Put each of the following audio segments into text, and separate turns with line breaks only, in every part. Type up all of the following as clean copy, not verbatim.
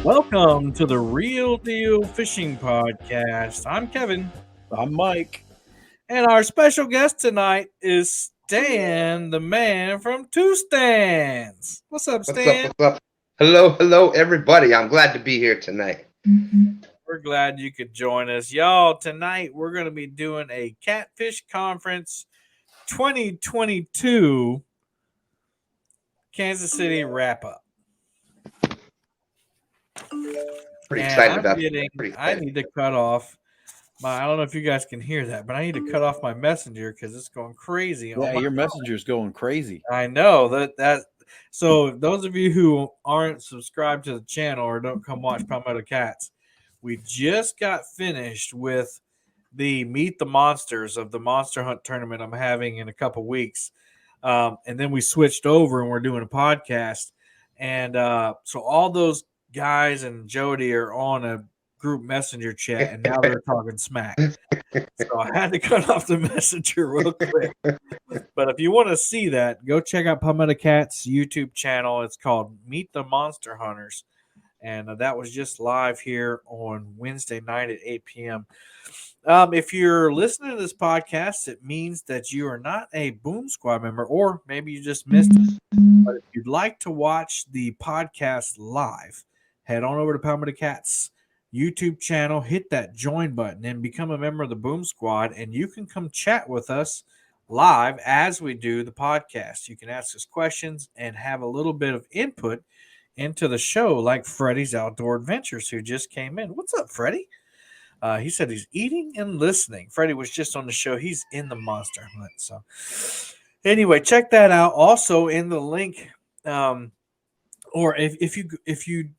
Welcome to the Real Deal Fishing Podcast. I'm Kevin,
I'm Mike.
and our special guest tonight is Stan, the man from Two Stands. What's up,
What's up?
Stan?
What's up? Hello, everybody. I'm glad to be here tonight.
We're glad you could join us. Y'all, tonight we're going to be doing a Catfish Conference 2022 Kansas City wrap-up.
Pretty excited about
I need to cut off I don't know if you guys can hear that, but I need to cut off my messenger because it's going crazy.
Yeah, your messenger's going crazy.
I know that. So those of you who aren't subscribed to the channel or don't come watch Palmetto Cats, we just got finished with the Meet the Monsters of the Monster Hunt tournament I'm having in a couple weeks, and then we switched over and we're doing a podcast, and so all those guys and Jody are on a group messenger chat, and now they're talking smack. So I had to cut off the messenger real quick. But if you want to see that, go check out Palmetto Cat's YouTube channel. It's called Meet the Monster Hunters. And that was just live here on Wednesday night at 8 p.m. If you're listening to this podcast, it means that you are not a Boom Squad member, or maybe you just missed it. But if you'd like to watch the podcast live, head on over to Palmetto Cat's YouTube channel, hit that join button, and become a member of the Boom Squad, and you can come chat with us live as we do the podcast. You can ask us questions and have a little bit of input into the show, like Freddie's Outdoor Adventures, who just came in. What's up, Freddie? He said he's eating and listening. Freddie was just on the show. He's in the Monster Hunt. So anyway, check that out. Also in the link, or if you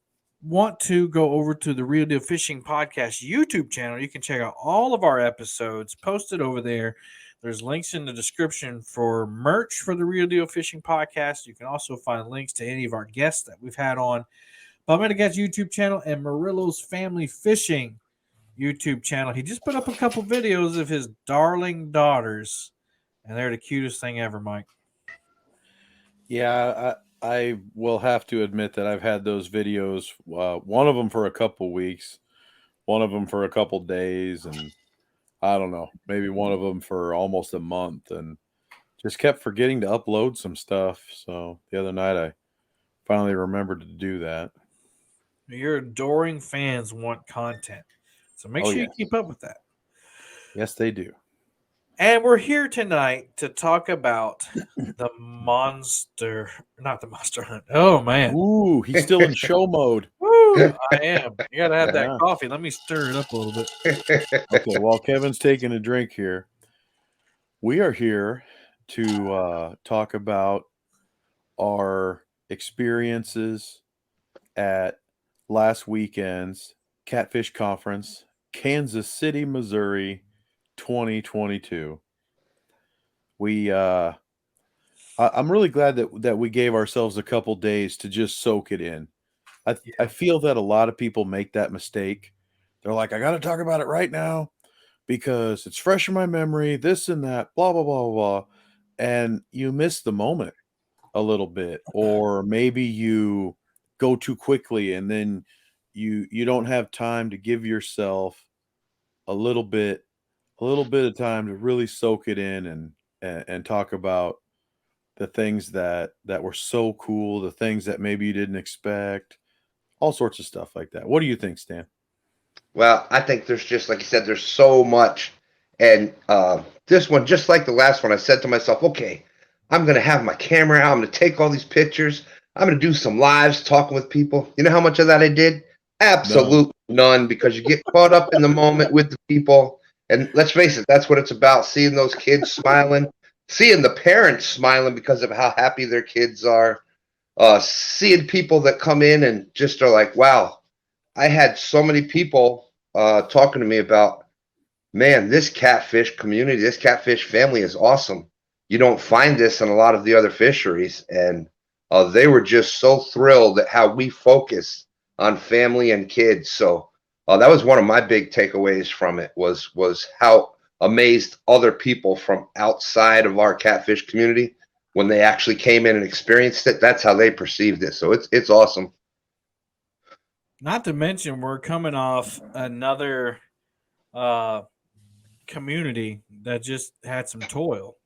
want to go over to the Real Deal Fishing Podcast YouTube channel, you can check out all of our episodes posted over there. There's links in the description for merch for the Real Deal Fishing Podcast. You can also find links to any of our guests that we've had on Palmetto Cat's YouTube channel and Murillo's Family Fishing YouTube channel. He just put up a couple videos of his darling daughters, and they're the cutest thing ever, Mike.
Yeah, I will have to admit that I've had those videos, one of them for a couple weeks, one of them for a couple days, and I don't know, maybe one of them for almost a month, and just kept forgetting to upload some stuff. So the other night I finally remembered to do that.
Your adoring fans want content, so make sure you keep up with that.
Yes, they do.
And we're here tonight to talk about not the Monster Hunt. Oh, man.
Ooh, he's still in show mode.
Woo, I am. You got to have that coffee. Let me stir it up a little bit.
Okay, while Kevin's taking a drink here, we are here to talk about our experiences at last weekend's Catfish Conference, Kansas City, Missouri, 2022. I'm really glad that we gave ourselves a couple days to just soak it in. I feel that a lot of people make that mistake. They're like, I got to talk about it right now because it's fresh in my memory, this and that, blah, blah, blah, blah. And you miss the moment a little bit, or maybe you go too quickly and then you don't have time to give yourself a little bit of time to really soak it in and talk about the things that were so cool, the things that maybe you didn't expect, all sorts of stuff like that. What do you think, Stan?
Well, I think there's just, like you said, there's so much. And this one, just like the last one, I said to myself, okay, I'm going to have my camera out. I'm going to take all these pictures. I'm going to do some lives talking with people. You know how much of that I did? Absolutely none, because you get caught up in the moment with the people. And let's face it, that's what it's about, seeing those kids smiling, seeing the parents smiling because of how happy their kids are, seeing people that come in and just are like, wow, I had so many people talking to me about, man, this catfish community, this catfish family is awesome. You don't find this in a lot of the other fisheries. And they were just so thrilled at how we focus on family and kids. So that was one of my big takeaways from it was how amazed other people from outside of our catfish community when they actually came in and experienced it. That's how they perceived it. So it's awesome.
Not to mention, we're coming off another community that just had some toil.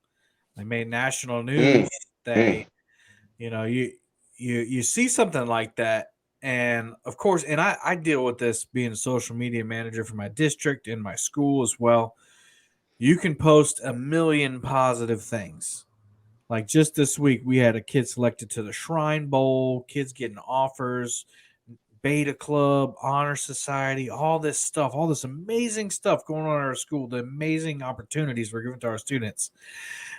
They made national
Mm,
news.
mm.
They, you know, you see something like that, and of course, and I deal with this being a social media manager for my district and my school as well. You can post a million positive things. Like just this week, we had a kid selected to the Shrine Bowl, kids getting offers, Beta Club, Honor Society, all this stuff, all this amazing stuff going on in our school, the amazing opportunities we're giving to our students.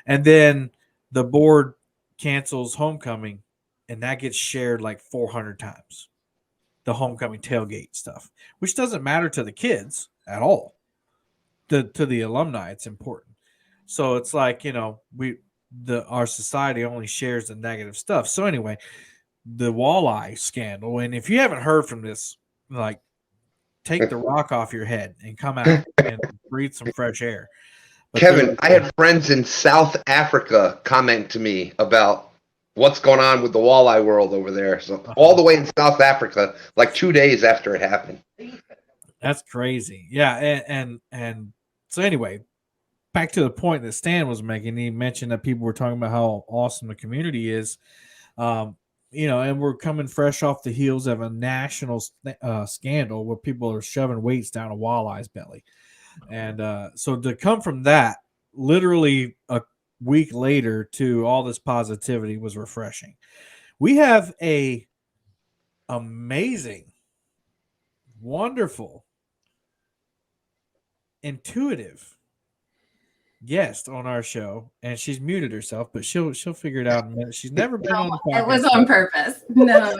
And then the board cancels homecoming, and that gets shared like 400 times. The homecoming tailgate stuff, which doesn't matter to the kids at all. To the alumni, it's important. So it's like, our society only shares the negative stuff. So anyway, the walleye scandal, and if you haven't heard from this, like, take the rock off your head and come out and breathe some fresh air. But there
Kevin,
was
I had friends in South Africa comment to me about what's going on with the walleye world over there. So all the way in South Africa, like 2 days after it happened.
that's crazy. Yeah, and so anyway, back to the point that Stan was making. He mentioned that people were talking about how awesome the community is. Um, and we're coming fresh off the heels of a national scandal where people are shoving weights down a walleye's belly. And so to come from that, literally a week later, to all this positivity was refreshing. We have a amazing, wonderful, intuitive guest on our show, and she's muted herself, but she'll figure it out in a minute. She's never been on the podcast.
It was on purpose. No.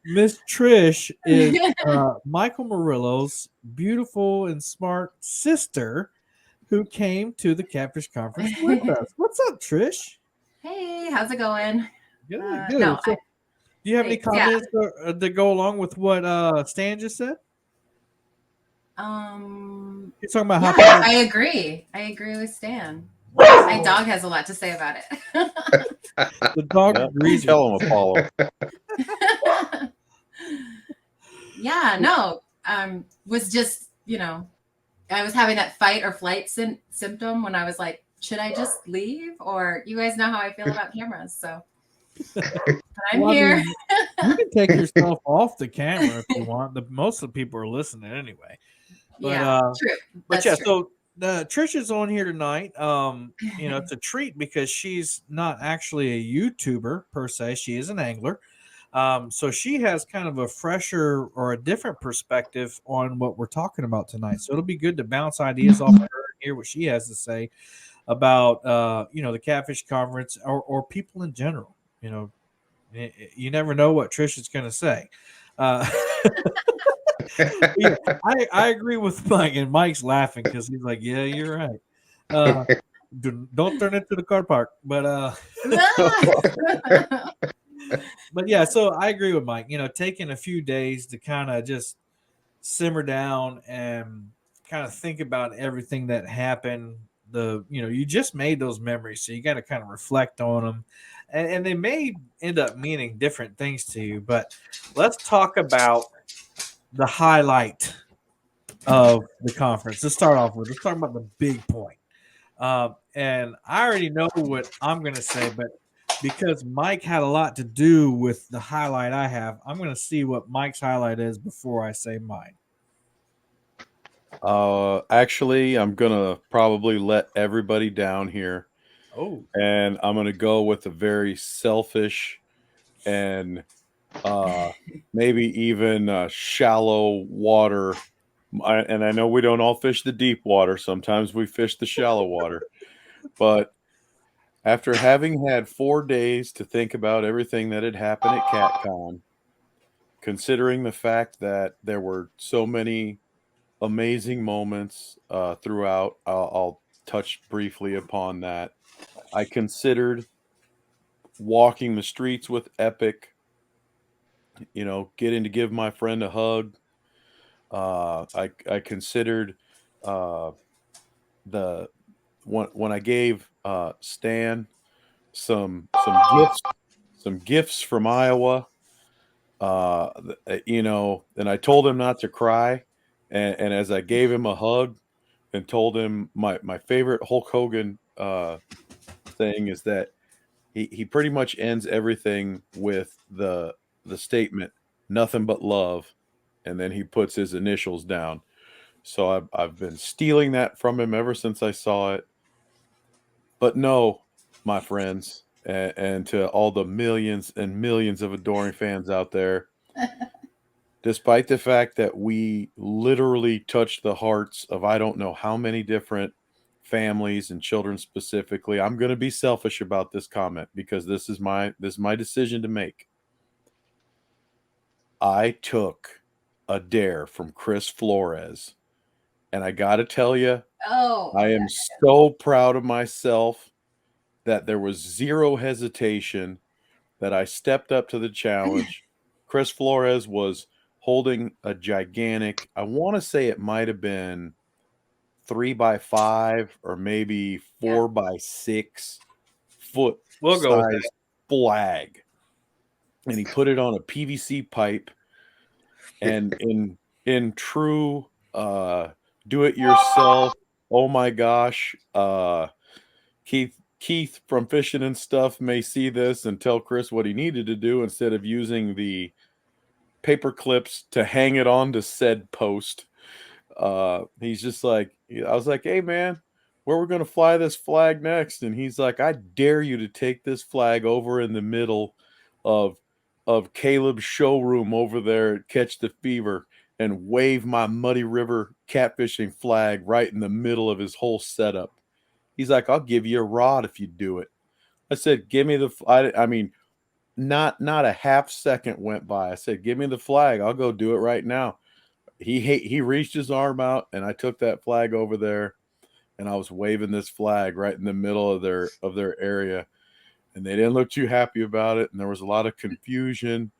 Miss Trish is Michael Murillo's beautiful and smart sister, who came to the Catfish Conference with us. What's up, Trish?
Hey, how's it going?
Good.
No,
So, do you have any comments that go along with what Stan just said? You're talking about how
I agree. I agree with Stan. My dog has a lot to say about it.
the dog agrees.
Tell him, Apollo.
Yeah, no. Was just, I was having that fight or flight symptom when I was like, should I just leave? Or you guys know how I feel about cameras, so but I'm here.
You can take yourself off the camera if you want. Most of the people are listening anyway. But,
true.
But yeah, true. So Trish is on here tonight. It's a treat because she's not actually a YouTuber per se. She is an angler. So she has kind of a fresher or a different perspective on what we're talking about tonight. So it'll be good to bounce ideas off of her and hear what she has to say about the Catfish Conference or people in general. You never know what Trish is going to say. Yeah, I agree with Mike, and Mike's laughing because he's like, "Yeah, you're right. Don't turn into the car park." But but yeah, so I agree with Mike. Taking a few days to kind of just simmer down and kind of think about everything that happened. You just made those memories, so you got to kind of reflect on them, and they may end up meaning different things to you. But let's talk about the highlight of the conference. Let's talk about the big point. And I already know what I'm going to say, but because Mike had a lot to do with the highlight I have, I'm going to see what Mike's highlight is before I say mine.
Actually, I'm going to probably let everybody down here.
Oh.
And I'm going to go with a very selfish and maybe even shallow water. And I know we don't all fish the deep water. Sometimes we fish the shallow water. But after having had 4 days to think about everything that had happened at CatCon, considering the fact that there were so many amazing moments throughout, I'll touch briefly upon that. I considered walking the streets with Epic, getting to give my friend a hug. I considered when I gave Stan some gifts from Iowa. and I told him not to cry. And as I gave him a hug and told him my favorite Hulk Hogan thing is that he pretty much ends everything with the statement, nothing but love. And then he puts his initials down. So I've been stealing that from him ever since I saw it. But no, my friends, and to all the millions and millions of adoring fans out there, despite the fact that we literally touched the hearts of I don't know how many different families and children specifically, I'm going to be selfish about this comment because this is my decision to make. I took a dare from Chris Flores, and I got to tell you,
Oh,
I am so proud of myself that there was zero hesitation, that I stepped up to the challenge. Chris Flores was holding a gigantic, I want to say it might have been 3x5 or maybe 4x6 foot
We'll go with
size flag. And he put it on a PVC pipe. And in true do it yourself, oh my gosh, Keith from Fishing and Stuff may see this and tell Chris what he needed to do instead of using the paper clips to hang it on to said post. He's just like, I was like, hey man, where we're going to fly this flag next? And he's like, I dare you to take this flag over in the middle of Caleb's showroom over there at Catch the Fever and wave my Muddy River catfishing flag right in the middle of his whole setup. He's like, I'll give you a rod if you do it. I said, give me the, I mean, not a half second went by. I said, give me the flag. I'll go do it right now. He reached his arm out and I took that flag over there and I was waving this flag right in the middle of their area. And they didn't look too happy about it. And there was a lot of confusion,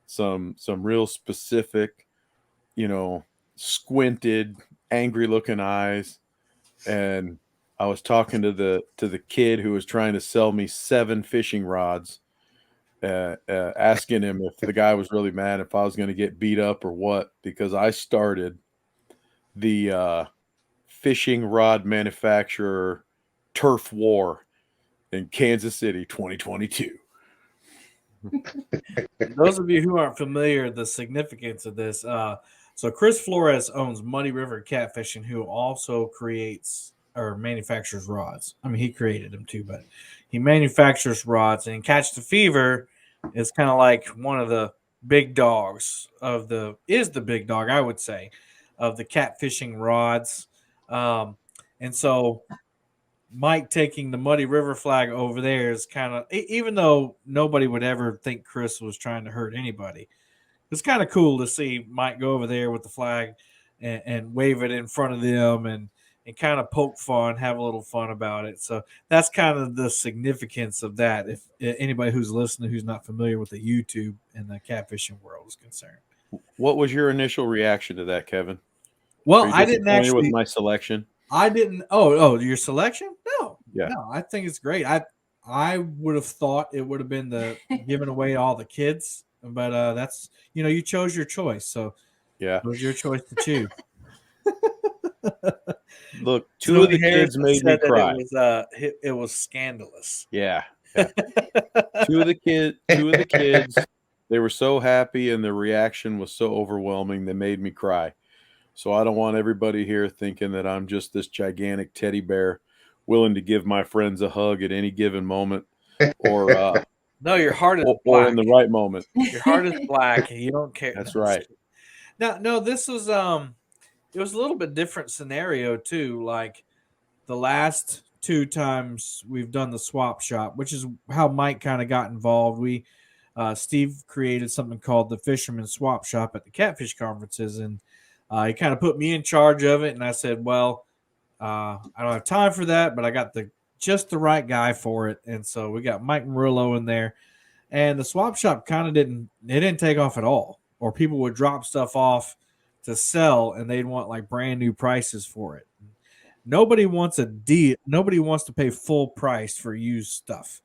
some real specific, squinted, angry looking eyes. And I was talking to the kid who was trying to sell me 7 fishing rods, asking him if the guy was really mad, if I was going to get beat up or what, because I started the fishing rod manufacturer turf war in Kansas City 2022.
Those of you who aren't familiar, the significance of this. So Chris Flores owns Muddy River Catfishing, who also creates or manufactures rods. I mean, he created them too, but he manufactures rods. And Catch the Fever is kind of like one of the big dogs of the big dog, I would say, of the catfishing rods. And so Mike taking the Muddy River flag over there is kind of, even though nobody would ever think Chris was trying to hurt anybody, it's kind of cool to see Mike go over there with the flag and wave it in front of them and kind of poke fun, have a little fun about it. So that's kind of the significance of that. If anybody who's listening who's not familiar with the YouTube and the catfishing world is concerned.
What was your initial reaction to that, Kevin?
Well,
Are you
I didn't
disappointed
actually
with my selection.
I didn't. Oh, your selection? No,
Yeah.
no. I think it's great. I would have thought it would have been the giving away all the kids, but that's you chose your choice, so
yeah,
it was your choice to choose.
Look, two of the kids made me cry.
It was scandalous.
Yeah. Two of the kids, they were so happy, and the reaction was so overwhelming. They made me cry. So I don't want everybody here thinking that I'm just this gigantic teddy bear willing to give my friends a hug at any given moment, or
no, your heart is
or
black.
in the right moment.
Your heart is black, and you don't care.
That's right.
No, this was it was a little bit different scenario too. Like the last 2 times we've done the swap shop, which is how Mike kind of got involved. Steve created something called the Fisherman Swap Shop at the Catfish conferences, and he kind of put me in charge of it. And I said, well, I don't have time for that, but I got just the right guy for it. And so we got Mike Murillo in there, and the swap shop kind of didn't take off at all, or people would drop stuff off to sell and they'd want like brand new prices for it. Nobody wants a deal. Nobody wants to pay full price for used stuff.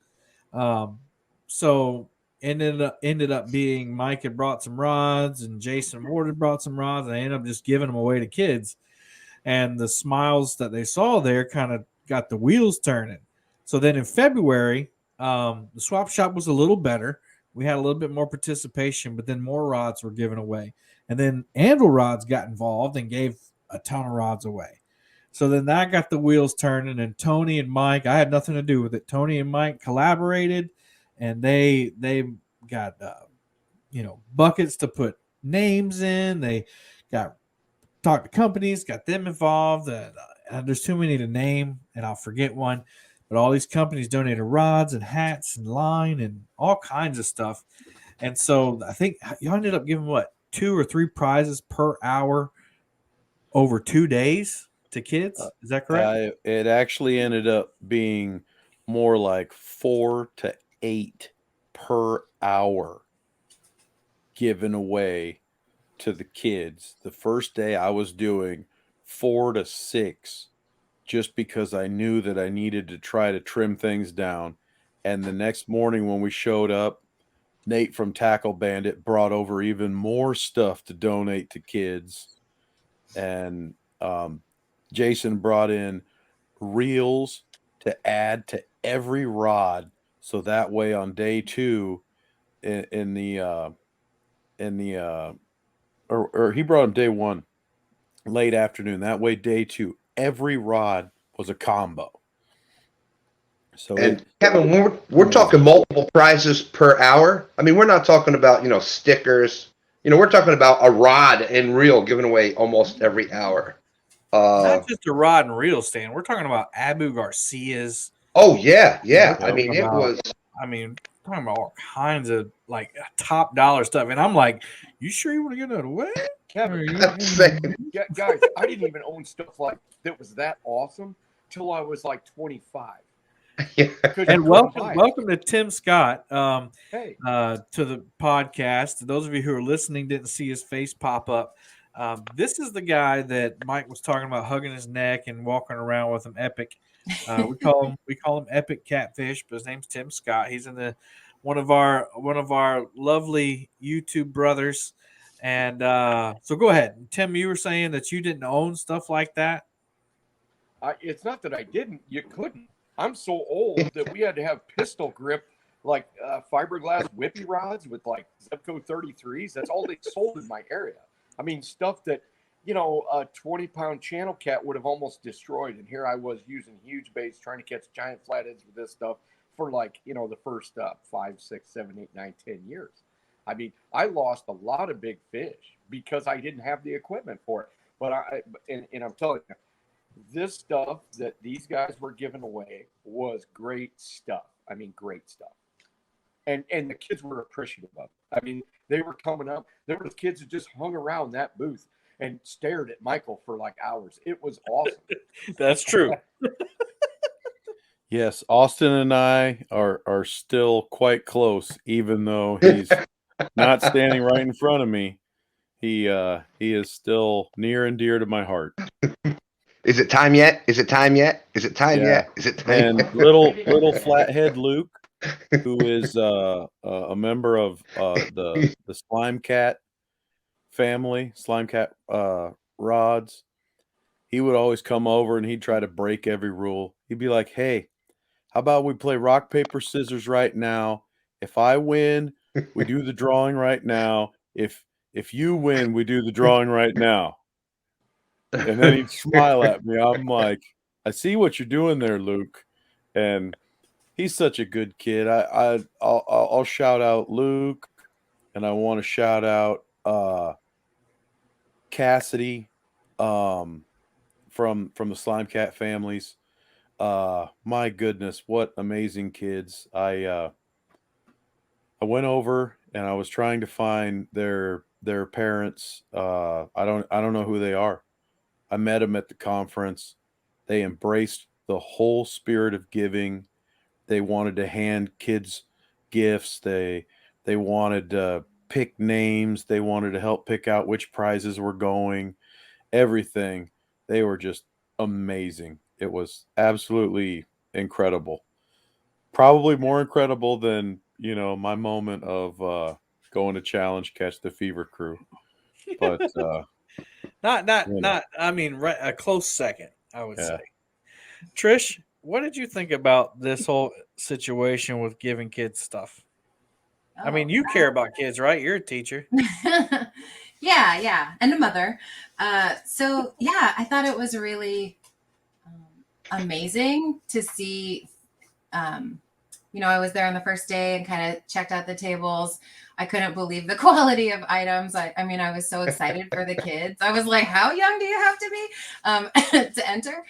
So ended up being Mike had brought some rods and Jason Ward had brought some rods, and they ended up just giving them away to kids. And the smiles that they saw there kind of got the wheels turning. So then in February, the swap shop was a little better. We had a little bit more participation, but then more rods were given away. And then Anvil Rods got involved and gave a ton of rods away. So then that got the wheels turning, and Tony and Mike, I had nothing to do with it. Tony and Mike collaborated, and they got buckets to put names in. They got talked to companies, got them involved. There's too many to name, and I'll forget one. But all these companies donated rods and hats and line and all kinds of stuff. And so I think you ended up giving 2 or 3 prizes per hour over 2 days to kids. Is that correct?
It actually ended up being more like 4 to 8 per hour given away to the kids. The first day I was doing 4 to 6 just because I knew that I needed to try to trim things down. And the next morning when we showed up, Nate from Tackle Bandit brought over even more stuff to donate to kids. And Jason brought in reels to add to every rod. So that way on day 2 or he brought him day 1 late afternoon. That way day 2, every rod was a combo. So
and Kevin, we're talking multiple prizes per hour. I mean, we're not talking about stickers. We're talking about a rod and reel given away almost every hour.
Not just a rod and reel stand. We're talking about Abu Garcia's.
Oh yeah. I mean, it was.
I mean, talking about all kinds of like top dollar stuff, and I'm like, "You sure you want to give that away?"
Kevin, guys, I didn't even own stuff like that was that awesome till I was like 25.
And welcome to Tim Scott
hey.
To the podcast. Those of you who are listening didn't see his face pop up. This is the guy that Mike was talking about, hugging his neck and walking around with him. Epic. We call him Epic Catfish, but his name's Tim Scott. He's in one of our lovely YouTube brothers. And so go ahead, Tim. You were saying that you didn't own stuff like that.
It's not that I didn't. You couldn't. I'm so old that we had to have pistol grip, like fiberglass whippy rods with like Zebco 33s. That's all they sold in my area. I mean, stuff that, a 20-pound channel cat would have almost destroyed. And here I was using huge baits, trying to catch giant flatheads with this stuff for like, the first 5, 6, 7, 8, 9, 10 years. I mean, I lost a lot of big fish because I didn't have the equipment for it. But I'm telling you, this stuff that these guys were giving away was great stuff. I mean, great stuff. And the kids were appreciative of it. I mean, they were coming up. There were kids that just hung around that booth and stared at Michael for like hours. It was awesome.
That's true.
Yes, Austin and I are still quite close, even though he's not standing right in front of me. He is still near and dear to my heart.
Is it time yet? Is it time yet? Is it time yet? Is it time?
And little flathead Luke, who is a member of the Slime Cat family, Slime Cat rods. He would always come over and he'd try to break every rule. He'd be like, "Hey, how about we play rock, paper, scissors right now? If I win, we do the drawing right now. If you win, we do the drawing right now." And then he'd smile at me. I'm like, "I see what you're doing there, Luke." And he's such a good kid. I'll shout out Luke, and I want to shout out Cassidy from the Slime Cat families. My goodness, what amazing kids. I went over and I was trying to find their parents. I don't know who they are. I met them at the conference. They embraced the whole spirit of giving. They wanted to hand kids gifts. They wanted to pick names. They wanted to help pick out which prizes were going. Everything. They were just amazing. It was absolutely incredible. Probably more incredible than my moment of going to challenge Catch the Fever Crew. But
Not. I mean, right, a close second, I would
Yeah.
say. Trish, what did you think about this whole situation with giving kids stuff? I mean, you care about kids, right? You're a teacher.
Yeah, and a mother. So yeah, I thought it was really amazing to see. I was there on the first day and kind of checked out the tables. I couldn't believe the quality of items. I mean, I was so excited for the kids. I was like, how young do you have to be to enter?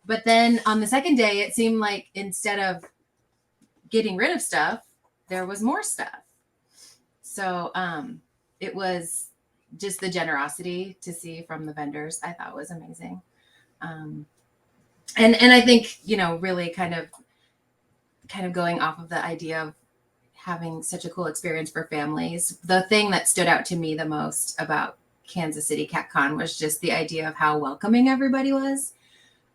But then on the second day, it seemed like instead of getting rid of stuff, there was more stuff. So it was just the generosity to see from the vendors, I thought was amazing. And I think, really kind of going off of the idea of having such a cool experience for families. The thing that stood out to me the most about Kansas City CatCon was just the idea of how welcoming everybody was,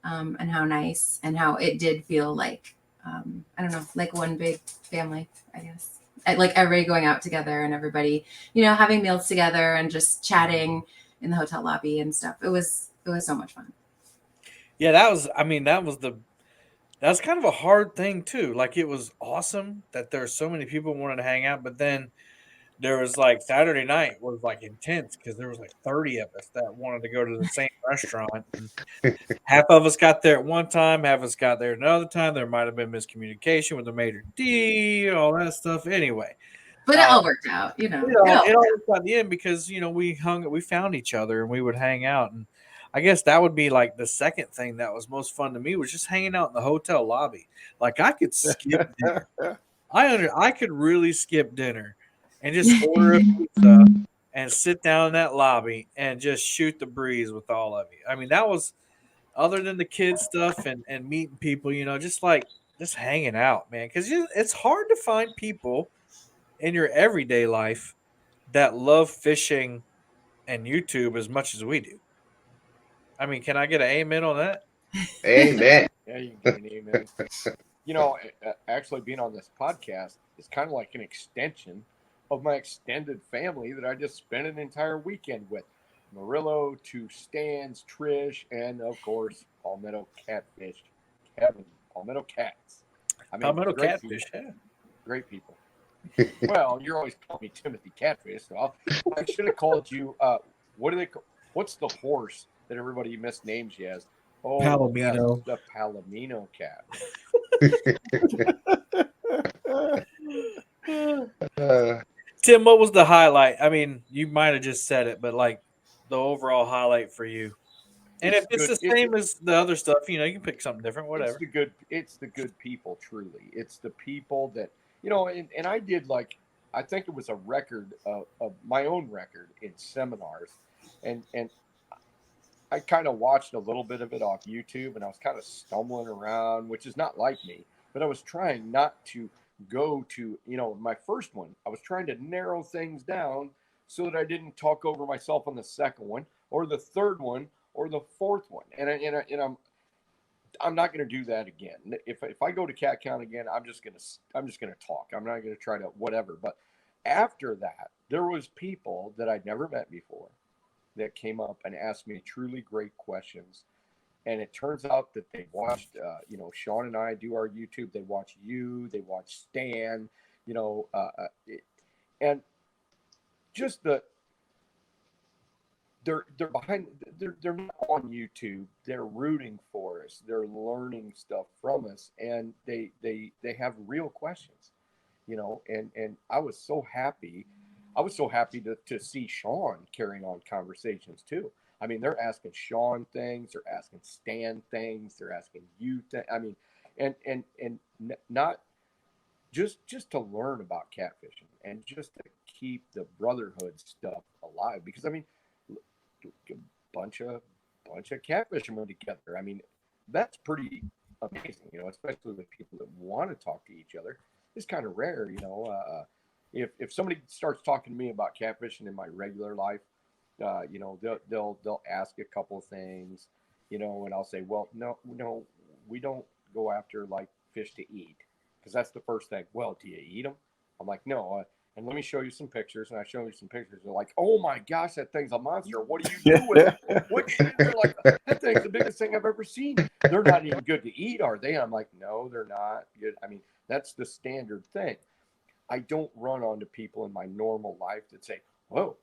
and how nice, and how it did feel like, I don't know, like one big family, I guess. Like everybody going out together and everybody, having meals together and just chatting in the hotel lobby and stuff. It was so much fun.
Yeah, that's kind of a hard thing too. Like, it was awesome that there were so many people who wanted to hang out, but then there was like Saturday night was like intense because there was like 30 of us that wanted to go to the same restaurant. And half of us got there at one time, half of us got there another time. There might have been miscommunication with the maitre d', all that stuff. Anyway,
But it all worked out,
it all worked out in the end because we found each other and we would hang out. And I guess that would be like the second thing that was most fun to me was just hanging out in the hotel lobby. Like, I could skip dinner. I could really skip dinner and just order a pizza and sit down in that lobby and just shoot the breeze with all of you. I mean, that was, other than the kids stuff and meeting people, just hanging out, man. Because it's hard to find people in your everyday life that love fishing and YouTube as much as we do. I mean, can I get an amen on that?
Amen.
Yeah, you can get an amen. Actually being on this podcast is kind of like an extension of my extended family that I just spent an entire weekend with. Murillo, two Stans, Trish, and of course, Palmetto Catfish, Kevin, Palmetto Cats. I mean,
Palmetto
great
Catfish,
people.
yeah.
Great people. Well, you're always calling me Timothy Catfish, so I should have called you. What's the horse that everybody misnames you as? Oh,
Palomino.
yes, the Palomino cat.
Tim, what was the highlight? I mean, you might have just said it, but like the overall highlight for you. And if it's the same as the other stuff, you can pick something different, whatever.
It's the good people, truly. It's the people that, and I did, like, I think it was a record of my own record in seminars. And I kind of watched a little bit of it off YouTube, and I was kind of stumbling around, which is not like me, but I was trying not to go to, my first one. I was trying to narrow things down so that I didn't talk over myself on the second one or the third one or the fourth one. And I'm not going to do that again. If I go to CatCon again, I'm just going to talk. I'm not going to try to whatever. But after that, there was people that I'd never met before that came up and asked me truly great questions. And it turns out that they watched, Sean and I do our YouTube. They watch you, they watch Stan, and just they're behind. They're not on YouTube. They're rooting for us. They're learning stuff from us, and they have real questions, And I was so happy. I was so happy to see Sean carrying on conversations too. I mean, they're asking Sean things, they're asking Stan things, they're asking you things. I mean, and not just to learn about catfishing and just to keep the brotherhood stuff alive. Because I mean, a bunch of catfishermen together. I mean, that's pretty amazing, especially with people that want to talk to each other. It's kind of rare, If somebody starts talking to me about catfishing in my regular life, they'll ask a couple of things, and I'll say, well, no, we don't go after like fish to eat because that's the first thing. Well, do you eat them? I'm like, no. And let me show you some pictures. And I show you some pictures. They're like, oh my gosh, that thing's a monster. What do you do with it? What do you do? They're like, that thing's the biggest thing I've ever seen. They're not even good to eat, are they? I'm like, no, they're not good. I mean, that's the standard thing. I don't run onto people in my normal life that say, whoa,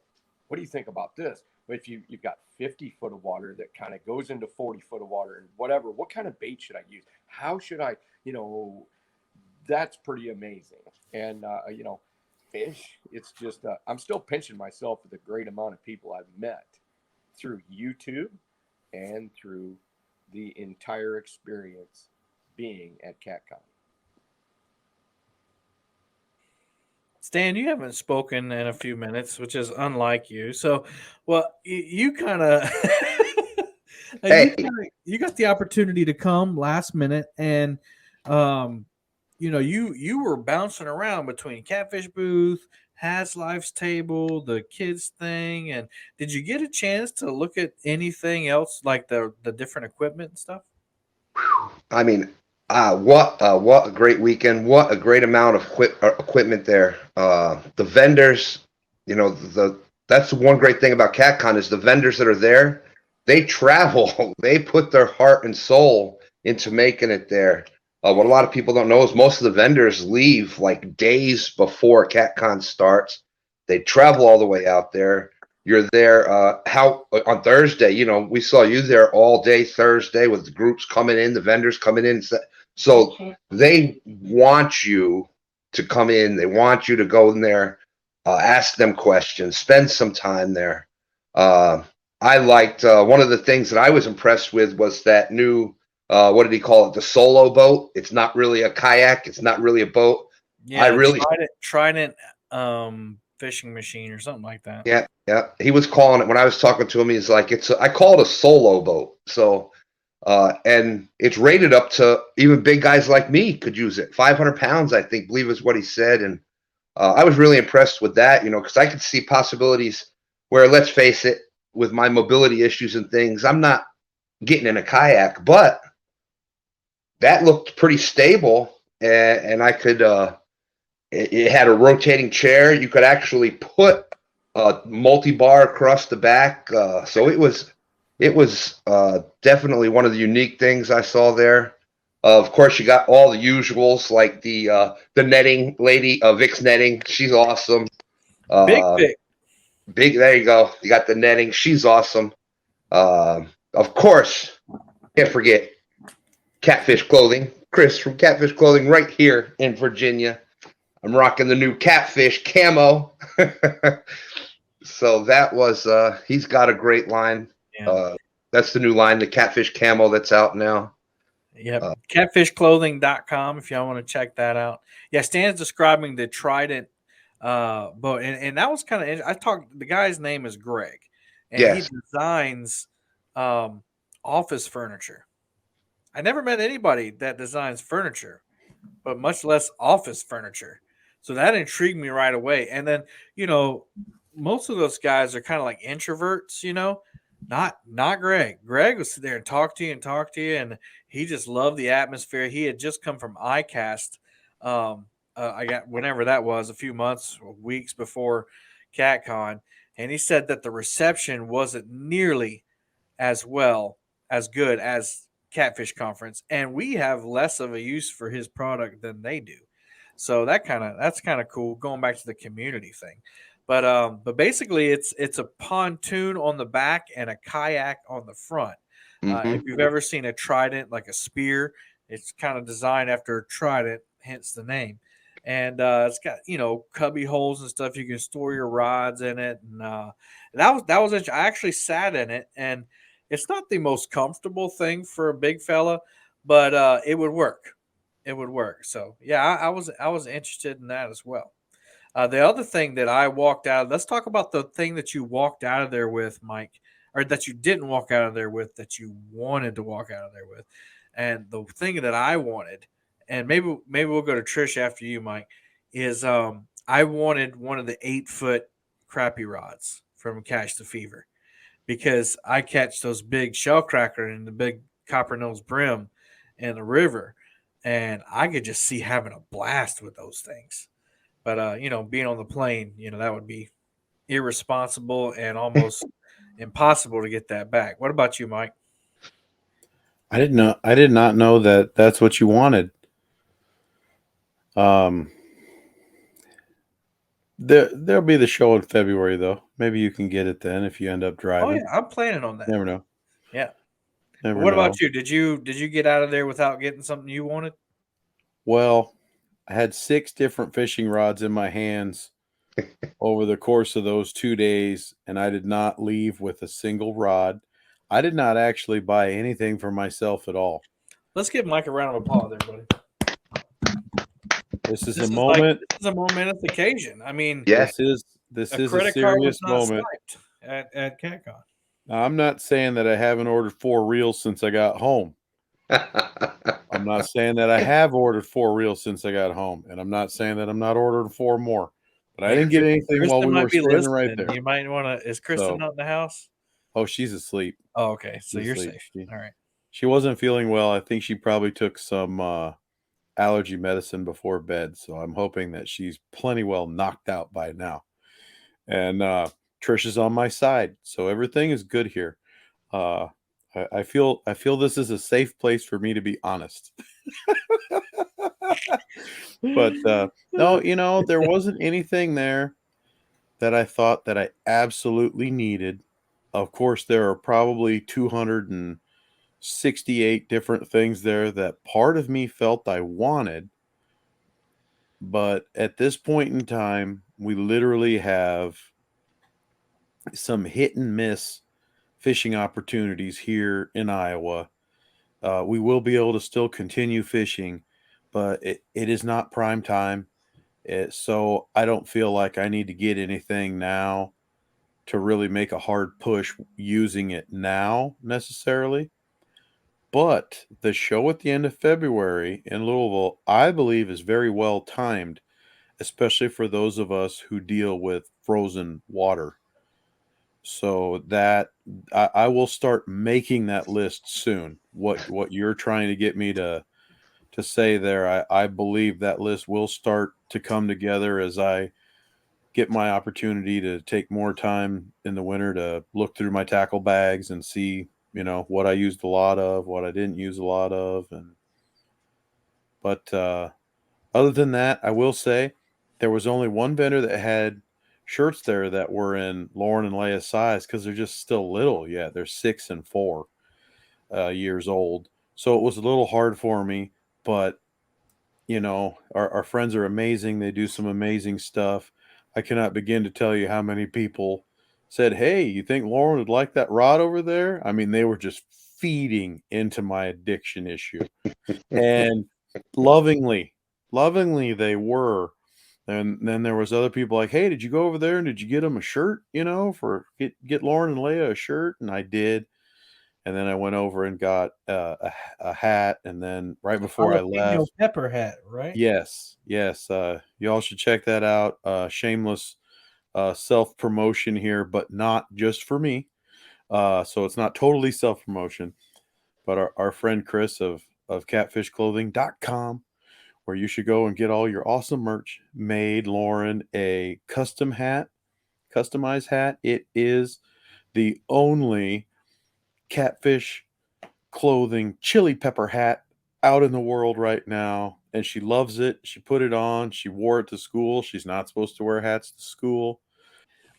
what do you think about this? But if you've got 50 foot of water that kind of goes into 40 foot of water and whatever, what kind of bait should I use? How should I, that's pretty amazing. And, fish, it's just, I'm still pinching myself with the great amount of people I've met through YouTube and through the entire experience being at CatCon.
Stan, you haven't spoken in a few minutes, which is unlike you. So, well, you kind of
Hey.
you got the opportunity to come last minute, and you were bouncing around between Catfish booth, Has Life's table, the kids thing, and did you get a chance to look at anything else like the different equipment and stuff?
I mean, what a great weekend! What a great amount of equipment there. The vendors, that's the one great thing about CatCon is the vendors that are there. They travel. They put their heart and soul into making it there. What a lot of people don't know is most of the vendors leave like days before CatCon starts. They travel all the way out there. You're there on Thursday, we saw you there all day Thursday with the groups coming in, the vendors coming in. So they want you to come in. They want you to go in there, ask them questions, spend some time there. I liked one of the things that I was impressed with was that new, what did he call it? The solo boat. It's not really a kayak. It's not really a boat.
Yeah, Trident fishing machine or something like that.
Yeah. He was calling it when I was talking to him. He's like, I call it a solo boat. So, and it's rated up to even big guys like me could use it. 500 pounds, I believe is what he said. And I was really impressed with that, because I could see possibilities where, let's face it, with my mobility issues and things, I'm not getting in a kayak, but that looked pretty stable. And I could, it had a rotating chair. You could actually put a multi-bar across the back. So it was definitely one of the unique things I saw there. Of course, you got all the usuals like the netting lady, Vic's netting. She's awesome.
Big Vic.
Big, there you go. You got the netting. She's awesome. Of course, can't forget Catfish Clothing. Chris from Catfish Clothing right here in Virginia. I'm rocking the new Catfish camo. So that was, he's got a great line.
Yeah.
That's the new line, the Catfish camo that's out now.
Yep. Catfishclothing.com if y'all want to check that out. Yeah, Stan's describing the Trident boat. And that was kind of, the guy's name is Greg. And
Yes.
he designs office furniture. I never met anybody that designs furniture, but much less office furniture. So that intrigued me right away. And then, most of those guys are kind of like introverts, not Greg. Greg would sit there and talk to you, and he just loved the atmosphere. He had just come from ICAST. I got whenever that was, a few months, weeks before CatCon, and he said that the reception wasn't nearly as good as Catfish Conference, and we have less of a use for his product than they do. So that's kind of cool. Going back to the community thing. But basically it's a pontoon on the back and a kayak on the front. If you've ever seen a trident, like a spear, it's kind of designed after a trident, hence the name. And it's got cubby holes and stuff. You can store your rods in it, and that was I actually sat in it, and it's not the most comfortable thing for a big fella, but it would work. It would work. So yeah, I was interested in that as well. The other thing that I walked out, let's talk about the thing that you walked out of there with, Mike, or that you didn't walk out of there with, that you wanted to walk out of there with. And the thing that I wanted, and maybe we'll go to Trish after you, Mike, is I wanted one of the 8-foot crappie rods from Catch the Fever, because I catch those big shell cracker and the big copper nose brim in the river. and I could just see having a blast with those things. But being on the plane, that would be irresponsible and almost impossible to get that back. What about you, Mike?
I didn't know. I did not know that that's what you wanted. Um, there'll be the show in February though. Maybe you can get it then if you end up
Oh
driving.
yeah, I'm planning on that.
Never know.
Yeah.
Never
What
know.
about you? Did you get out of there without getting something you wanted?
Well, I had 6 different fishing rods in my hands over the course of those 2 days, and I did not leave with a single rod. I did not actually buy anything for myself at all.
Let's give Mike a round of applause, everybody.
This is
This
a
is
moment.
this is a momentous occasion. I mean,
Yeah.
This
a
is a
credit card was
serious
not
moment.
swiped at CatCon.
Now, I'm not saying that I haven't ordered 4 reels since I got home. I'm not saying that I have ordered 4 reels since I got home, and I'm not saying that I'm not ordering 4 more. But I didn't get anything while
Kristen
we
might
were
be
standing right
listening.
there.
You might want to. Is Kristen
So-
not in the house?
Oh, she's asleep.
Oh, okay. So
She's
you're
asleep.
safe. All right.
She wasn't feeling well. I think she probably took some allergy medicine before bed. So I'm hoping that she's plenty well knocked out by now. And Trish is on my side, so everything is good here. I feel this is a safe place for me to be honest. But no, there wasn't anything there that I thought that I absolutely needed. Of course, there are probably 268 different things there that part of me felt I wanted. But at this point in time, we literally have some hit and miss fishing opportunities here in Iowa. We will be able to still continue fishing, but it is not prime time. So I don't feel like I need to get anything now to really make a hard push using it now necessarily. But the show at the end of February in Louisville, I believe, is very well timed, especially for those of us who deal with frozen water. So that I will start making that list soon. What you're trying to get me to say there, I believe that list will start to come together as I get my opportunity to take more time in the winter to look through my tackle bags and see, what I used a lot of, what I didn't use a lot of. But other than that, I will say there was only one vendor that had shirts there that were in Lauren and Leia's size because they're just still little yet. They're 6 and 4 years old. So it was a little hard for me, but our friends are amazing. They do some amazing stuff. I cannot begin to tell you how many people said, "Hey, you think Lauren would like that rod over there?" I mean, they were just feeding into my addiction issue. And lovingly they were. And then there was other people like, "Hey, did you go over there and did you get them a shirt, for get Lauren and Leia a shirt?" And I did. And then I went over and got a hat. And then right before I left,
pepper hat, right?
yes. Y'all should check that out. Shameless self-promotion here, but not just for me. So it's not totally self-promotion, but our friend Chris of catfishclothing.com, where you should go and get all your awesome merch, made Lauren a customized hat. It is the only catfish clothing chili pepper hat out in the world right now, and she loves it. She put it on. She wore it to school. She's not supposed to wear hats to school.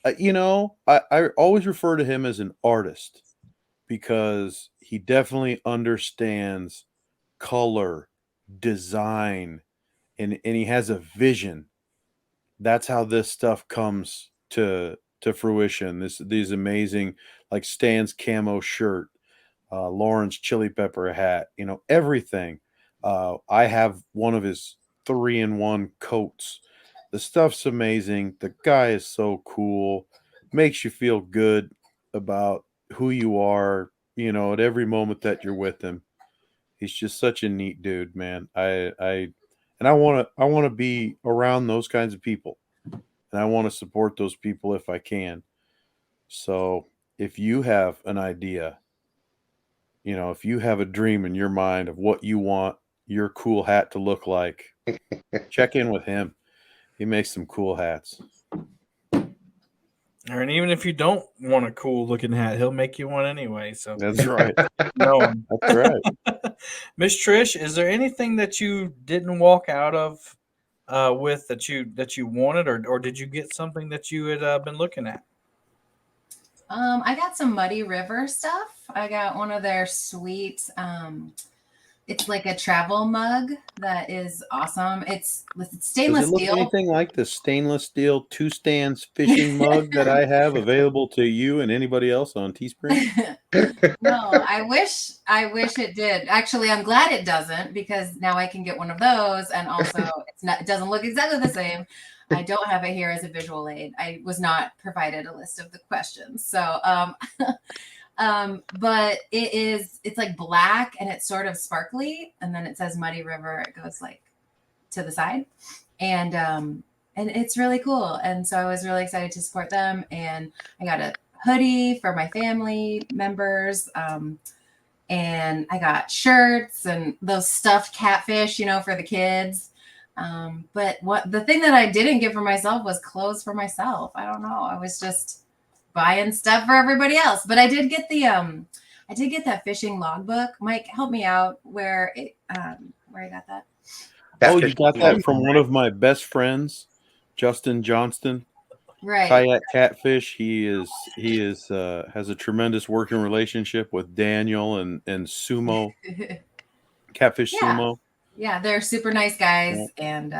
I always refer to him as an artist because he definitely understands color, design, and he has a vision. That's how this stuff comes to fruition. These amazing, like Stan's camo shirt, Lauren's chili pepper hat, everything. I have one of his 3-in-1 coats. The stuff's amazing. The guy is so cool. Makes you feel good about who you are, at every moment that you're with him. He's just such a neat dude, man. I want to be around those kinds of people. And I want to support those people if I can. So, if you have an idea, if you have a dream in your mind of what you want your cool hat to look like, check in with him. He makes some cool hats.
And even if you don't want a cool looking hat, he'll make you one anyway. So
That's right.
no.
That's right.
Miss Trish, is there anything that you didn't walk out of with that you wanted, or did you get something that you had been looking at?
I got some Muddy River stuff. I got one of their sweet, it's like a travel mug that is awesome. It's
Does
stainless
it look
steel.
anything like the stainless steel 2 stands fishing mug that I have available to you and anybody else on Teespring?
No, I wish it did. Actually, I'm glad it doesn't, because now I can get one of those, and also it doesn't look exactly the same. I don't have it here as a visual aid. I was not provided a list of the questions. So but it's like black and it's sort of sparkly, and then it says Muddy River. It goes like to the side. And it's really cool. And so I was really excited to support them. And I got a hoodie for my family members. And I got shirts and those stuffed catfish, for the kids. But the thing that I didn't get for myself was clothes for myself. I don't know. I was just buying stuff for everybody else. But I did get that fishing logbook. Mike, help me out where I got that.
Oh, you got that from one of my best friends, Justin Johnston.
Right.
Kayak Catfish. He has a tremendous working relationship with Daniel and Sumo. Catfish Sumo.
Yeah, they're super nice guys. And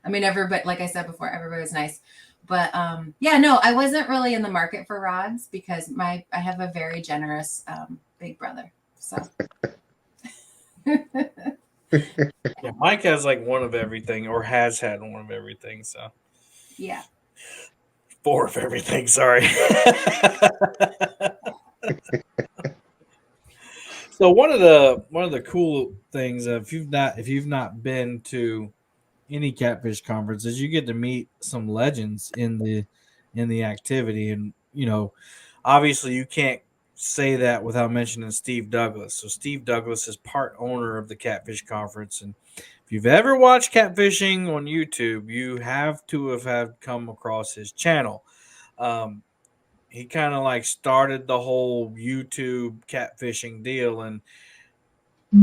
everybody, like I said before, everybody was nice. But no, I wasn't really in the market for rods because I have a very generous big brother. So
Yeah, Mike has like one of everything, or has had one of everything. So
yeah,
4 of everything. Sorry. So one of the cool things, if you've not been to any catfish conferences, you get to meet some legends in the activity, and obviously you can't say that without mentioning Steve Douglas. So Steve Douglas is part owner of the Catfish Conference, and if you've ever watched catfishing on YouTube, you have to have come across his channel. He kind of like started the whole YouTube catfishing deal and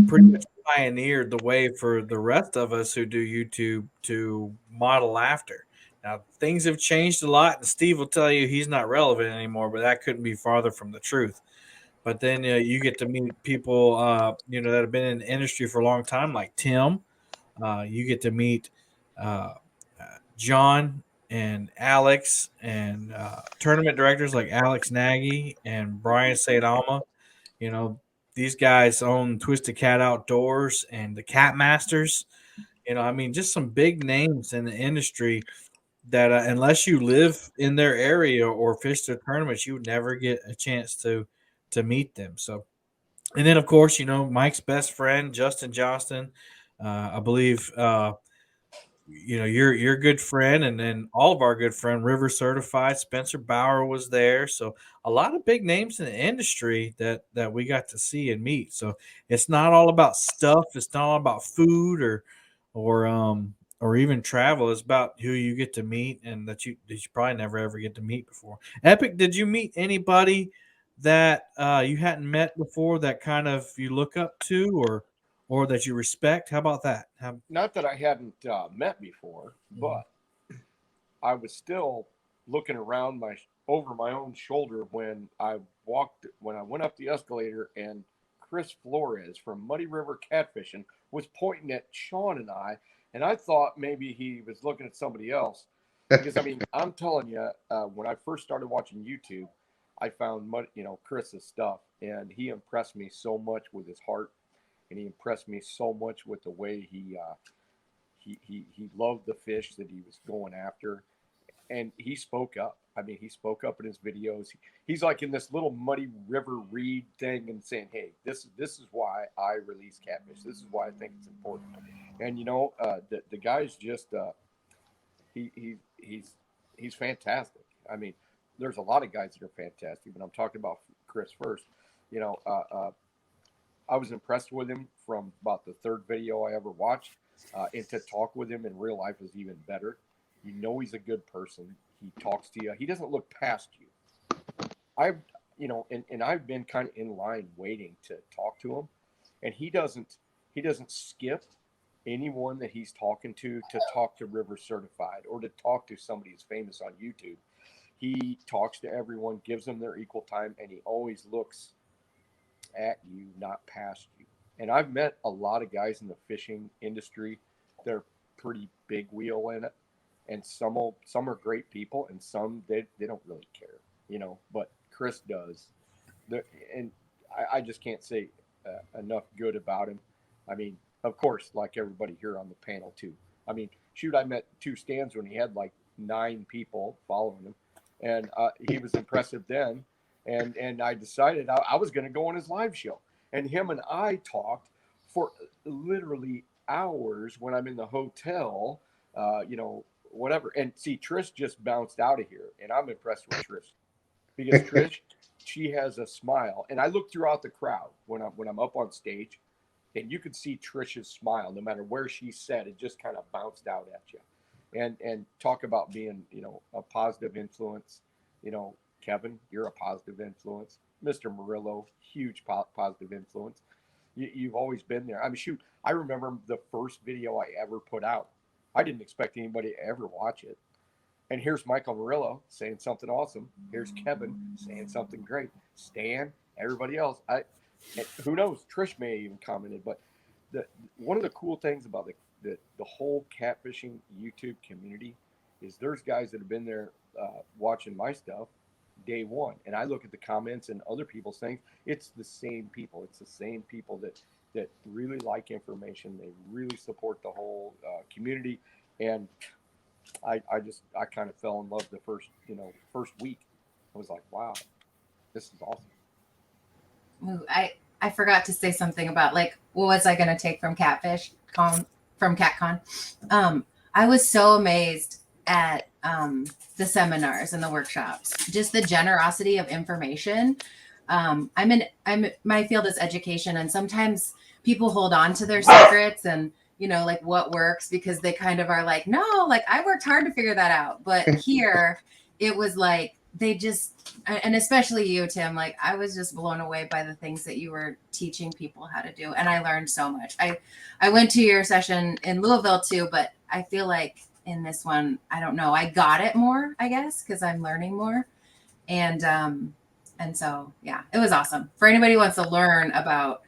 pretty much pioneered the way for the rest of us who do YouTube to model after. Now, things have changed a lot, and Steve will tell you he's not relevant anymore, but that couldn't be farther from the truth. But then you get to meet people, that have been in the industry for a long time, like Tim. You get to meet John and Alex and tournament directors like Alex Nagy and Brian St. Alma. These guys own Twisted Cat Outdoors and the Cat Masters. Just some big names in the industry that unless you live in their area or fish their tournaments, you would never get a chance to meet them. So, and then of course, Mike's best friend, Justin Johnston, I believe, your good friend, and then all of our good friend River Certified Spencer Bauer was there. So a lot of big names in the industry that we got to see and meet. So it's not all about stuff. It's not all about food or even travel. It's about who you get to meet and that you probably never ever get to meet before. Epic, did you meet anybody that you hadn't met before that kind of you look up to or that you respect? How about that?
Not that I hadn't met before, but I was still looking around over my own shoulder when I went up the escalator, and Chris Flores from Muddy River Catfishing was pointing at Sean and I thought maybe he was looking at somebody else. Because I'm telling you, when I first started watching YouTube, I found Chris's stuff, and he impressed me so much with his heart. And he impressed me so much with the way he loved the fish that he was going after, and he spoke up. He spoke up in his videos. He's like in this little Muddy River read thing and saying, "Hey, this is why I release catfish. This is why I think it's important." And the guy's just he's fantastic. There's a lot of guys that are fantastic, but I'm talking about Chris first. I was impressed with him from about the third video I ever watched, and to talk with him in real life is even better. You know he's a good person. He talks to you. He doesn't look past you. And I've been kind of in line waiting to talk to him, and he doesn't skip anyone that he's talking to talk to River Certified or to talk to somebody who's famous on YouTube. He talks to everyone, gives them their equal time, and he always looks at you, not past you. And I've met a lot of guys in the fishing industry. They're pretty big wheel in it, and some are great people, and some they don't really care, But Chris does, and I just can't say enough good about him. I mean, of course, like everybody here on the panel too. I mean, shoot, I met two stands when he had like 9 people following him, and he was impressive then. And I decided I was going to go on his live show, and him and I talked for literally hours when I'm in the hotel, whatever. And see, Trish just bounced out of here, and I'm impressed with Trish because Trish, she has a smile. And I look throughout the crowd when I'm up on stage, and you could see Trish's smile no matter where she sat. It just kind of bounced out at you. And talk about being, a positive influence. Kevin, you're a positive influence. Mr. Murillo, huge positive influence. You've always been there. I mean, shoot, I remember the first video I ever put out. I didn't expect anybody to ever watch it. And here's Michael Murillo saying something awesome. Here's Kevin saying something great. Stan, everybody else. Who knows? Trish may have even commented. But one of the cool things about the whole catfishing YouTube community is there's guys that have been there watching my stuff day one, and I look at the comments and other people's things. It's the same people. It's the same people that really like information. They really support the whole community, and I kind of fell in love the first week. I was like, wow, this is awesome.
Ooh, I forgot to say something about what was I going to take from CatCon. I was so amazed at the seminars and the workshops, just the generosity of information. My field is education, and sometimes people hold on to their secrets and what works because they kind of are like, no, I worked hard to figure that out. But here it was like they just, and especially you, Tim, I was just blown away by the things that you were teaching people how to do, and I learned so much. I went to your session in Louisville too, but I feel like in this one, I don't know, I got it more, I guess, because I'm learning more. And so, yeah, it was awesome. For anybody who wants to learn about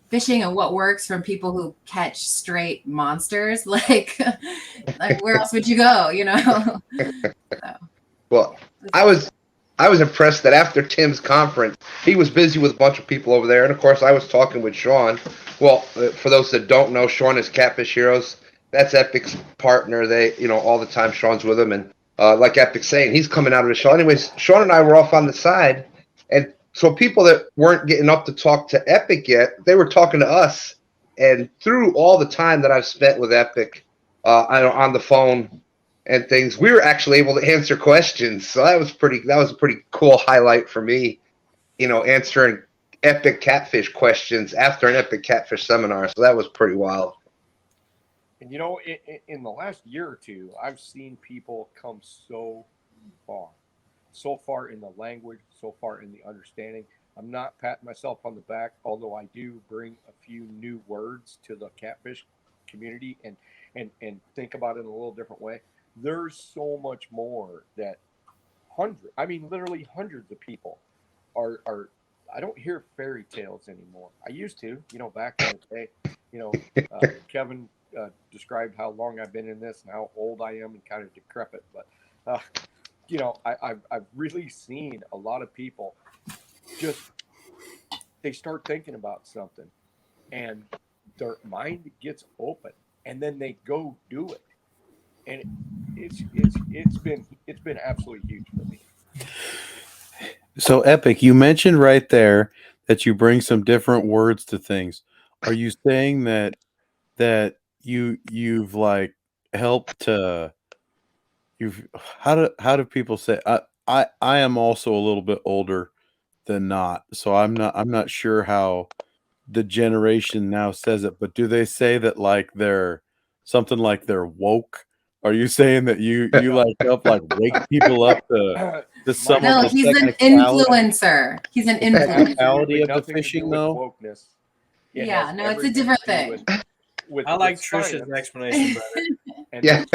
fishing and what works from people who catch straight monsters, like where else would you go, So,
Well, I was impressed that after Tim's conference, he was busy with a bunch of people over there. And of course, I was talking with Sean. Well, for those that don't know, Sean is Catfish Heroes. That's Epic's partner. They, all the time Sean's with him. And like Epic's saying, he's coming out of the show. Anyways, Sean and I were off on the side. And so people that weren't getting up to talk to Epic yet, they were talking to us. And through all the time that I've spent with Epic on the phone and things, we were actually able to answer questions. So that was a pretty cool highlight for me, answering Epic Catfish questions after an Epic Catfish seminar. So that was pretty wild.
And in the last year or two, I've seen people come so far in the language, so far in the understanding. I'm not patting myself on the back, although I do bring a few new words to the catfish community and think about it in a little different way. There's so much more that literally hundreds of people are I don't hear fairy tales anymore. I used to, back in the day, Kevin described how long I've been in this and how old I am and kind of decrepit. But, I've really seen a lot of people they start thinking about something and their mind gets open and then they go do it. And it's been absolutely huge for me.
So Epic, you mentioned right there that you bring some different words to things. Are you saying that you've helped to how do people say I am also a little bit older than not, so I'm not sure how the generation now says it, but do they say that like they're something like they're woke? Are you saying that you like help like wake people up to some
No,
of the
he's an
technicality
influencer. He's an influencer.
technicality of the
nothing to do
fishing
with
though?
wokeness. It
Yeah,
has
no, it's a
everything
different
to do
thing.
with
I like
with
Trisha's
science
explanation better.
and
Yeah.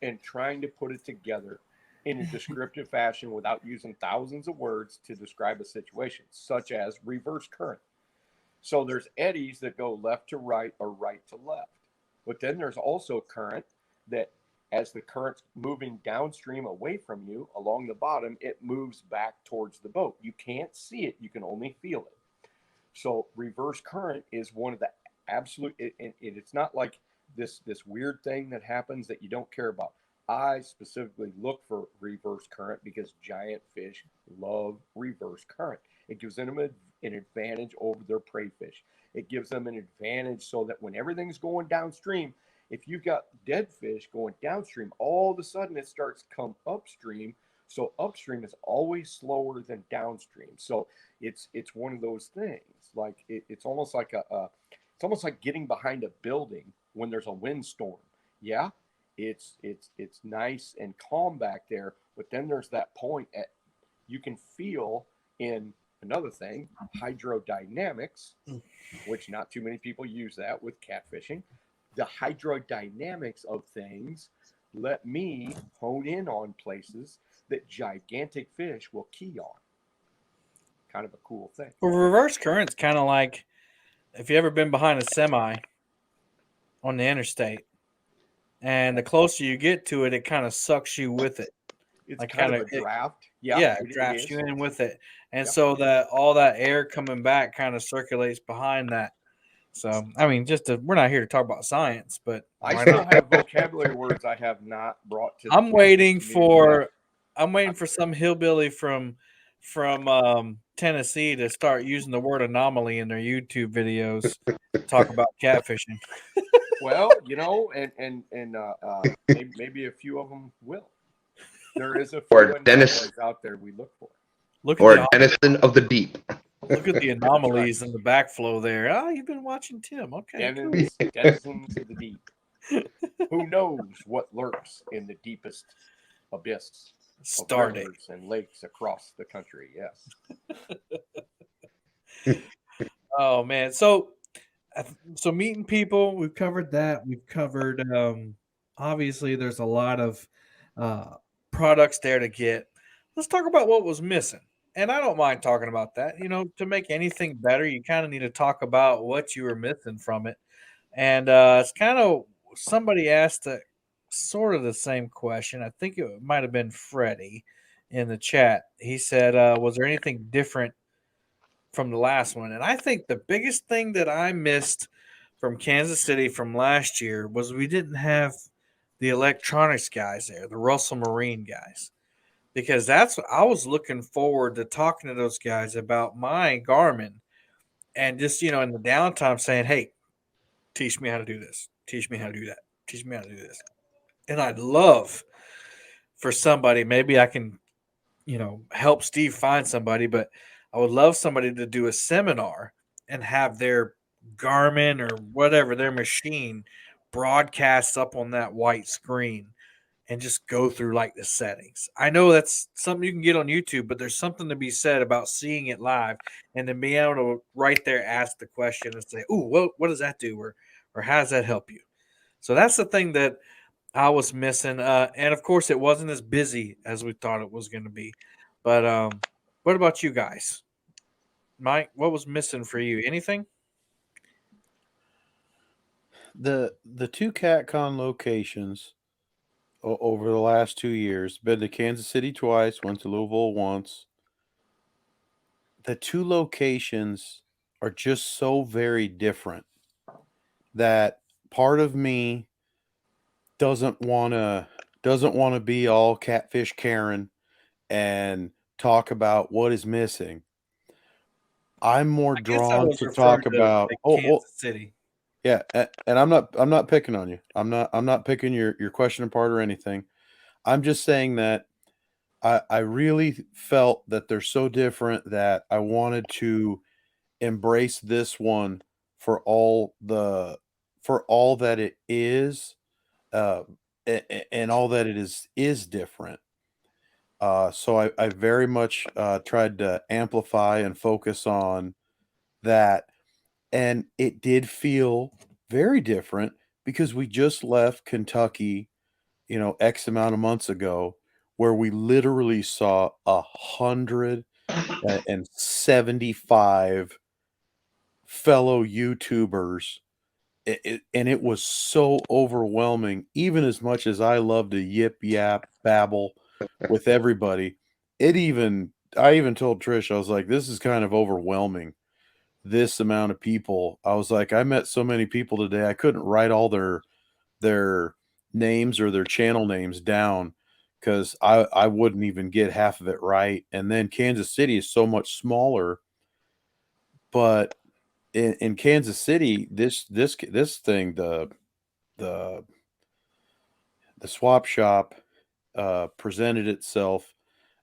and trying to put it together in a descriptive fashion without using thousands of words to describe a situation, such as reverse current. So there's eddies that go left to right or right to left. But then there's also current that as the current's moving downstream away from you along the bottom, it moves back towards the boat. You can't see it, you can only feel it. So reverse current is one of the absolute, it's not like this weird thing that happens that you don't care about. I specifically look for reverse current because giant fish love reverse current. It gives them an advantage over their prey fish. It gives them an advantage so that when everything's going downstream, if you've got dead fish going downstream, all of a sudden it starts to come upstream. So upstream is always slower than downstream. So it's one of those things. Like it's almost like it's almost like getting behind a building when there's a windstorm. Yeah, it's nice and calm back there, but then there's that point at you can feel in another thing, hydrodynamics, which not too many people use that with catfishing. The hydrodynamics of things let me hone in on places that gigantic fish will key on. Kind of a cool thing.
Well, reverse current's kind of like if you ever been behind a semi on the interstate, and the closer you get to it, it kind of sucks you with it.
It's
Like
kind of
kinda-
a draft.
It drafts you in with it, and
Yeah.
so that all that air coming back kind of circulates behind that. So I mean, we're not here to talk about science, but
I
why
still
not?
have vocabulary words I have not brought to.
I'm
the
waiting
community yet.
for some hillbilly from Tennessee to start using the word anomaly in their YouTube videos to talk about catfishing.
Well, and maybe a few of them will. There is a few
Or Dennis-
anomalies out there we look for.
Look
Or
at
Denison of the Deep.
look at the anomalies in the backflow there. Oh, you've been watching Tim. Okay, cool.
Denizens of the deep. Who knows what lurks in the deepest abyss of
Stardate.
rivers and lakes across the country? Yes.
Oh man, so meeting people, we've covered that. We've covered obviously there's a lot of products there to get. Let's talk about what was missing. And I don't mind talking about that. To make anything better, you kind of need to talk about what you were missing from it. And it's kind of somebody asked sort of the same question. I think it might have been Freddie in the chat. He said, was there anything different from the last one? And I think the biggest thing that I missed from Kansas City from last year was we didn't have the electronics guys there, the Russell Marine guys, because that's what I was looking forward to talking to those guys about my Garmin and just, in the downtime saying, hey, teach me how to do this. Teach me how to do that. Teach me how to do this. And I'd love for somebody, maybe I can, help Steve find somebody, but I would love somebody to do a seminar and have their Garmin or whatever, their machine broadcast up on that white screen and just go through like the settings. I know that's something you can get on YouTube, but there's something to be said about seeing it live and then being able to right there ask the question and say, "Ooh, what does that do?" or how does that help you? So that's the thing that I was missing. And of course, it wasn't as busy as we thought it was going to be. But what about you guys? Mike, what was missing for you? Anything?
The two CatCon locations over the last 2 years, been to Kansas City twice, went to Louisville once. The two locations are just so very different that part of me doesn't want to be all catfish Karen and talk about what is missing. I'm more
I guess I
drawn
was
to
referring
talk about
Kansas City.
yeah, and I'm not picking on you. I'm not picking your question apart or anything. I'm just saying that I really felt that they're so different that I wanted to embrace this one for all that it is, uh, and all that it is different. So I very much tried to amplify and focus on that, and it did feel very different because we just left Kentucky, X amount of months ago, where we literally saw 175 fellow YouTubers. And it was so overwhelming. Even as much as I love to yip yap babble with everybody, I even told Trish, I was like, this is kind of overwhelming. This amount of people. I was like, I met so many people today. I couldn't write all their names or their channel names down because I wouldn't even get half of it right. And then Kansas City is so much smaller, but in Kansas City, this thing, the swap shop presented itself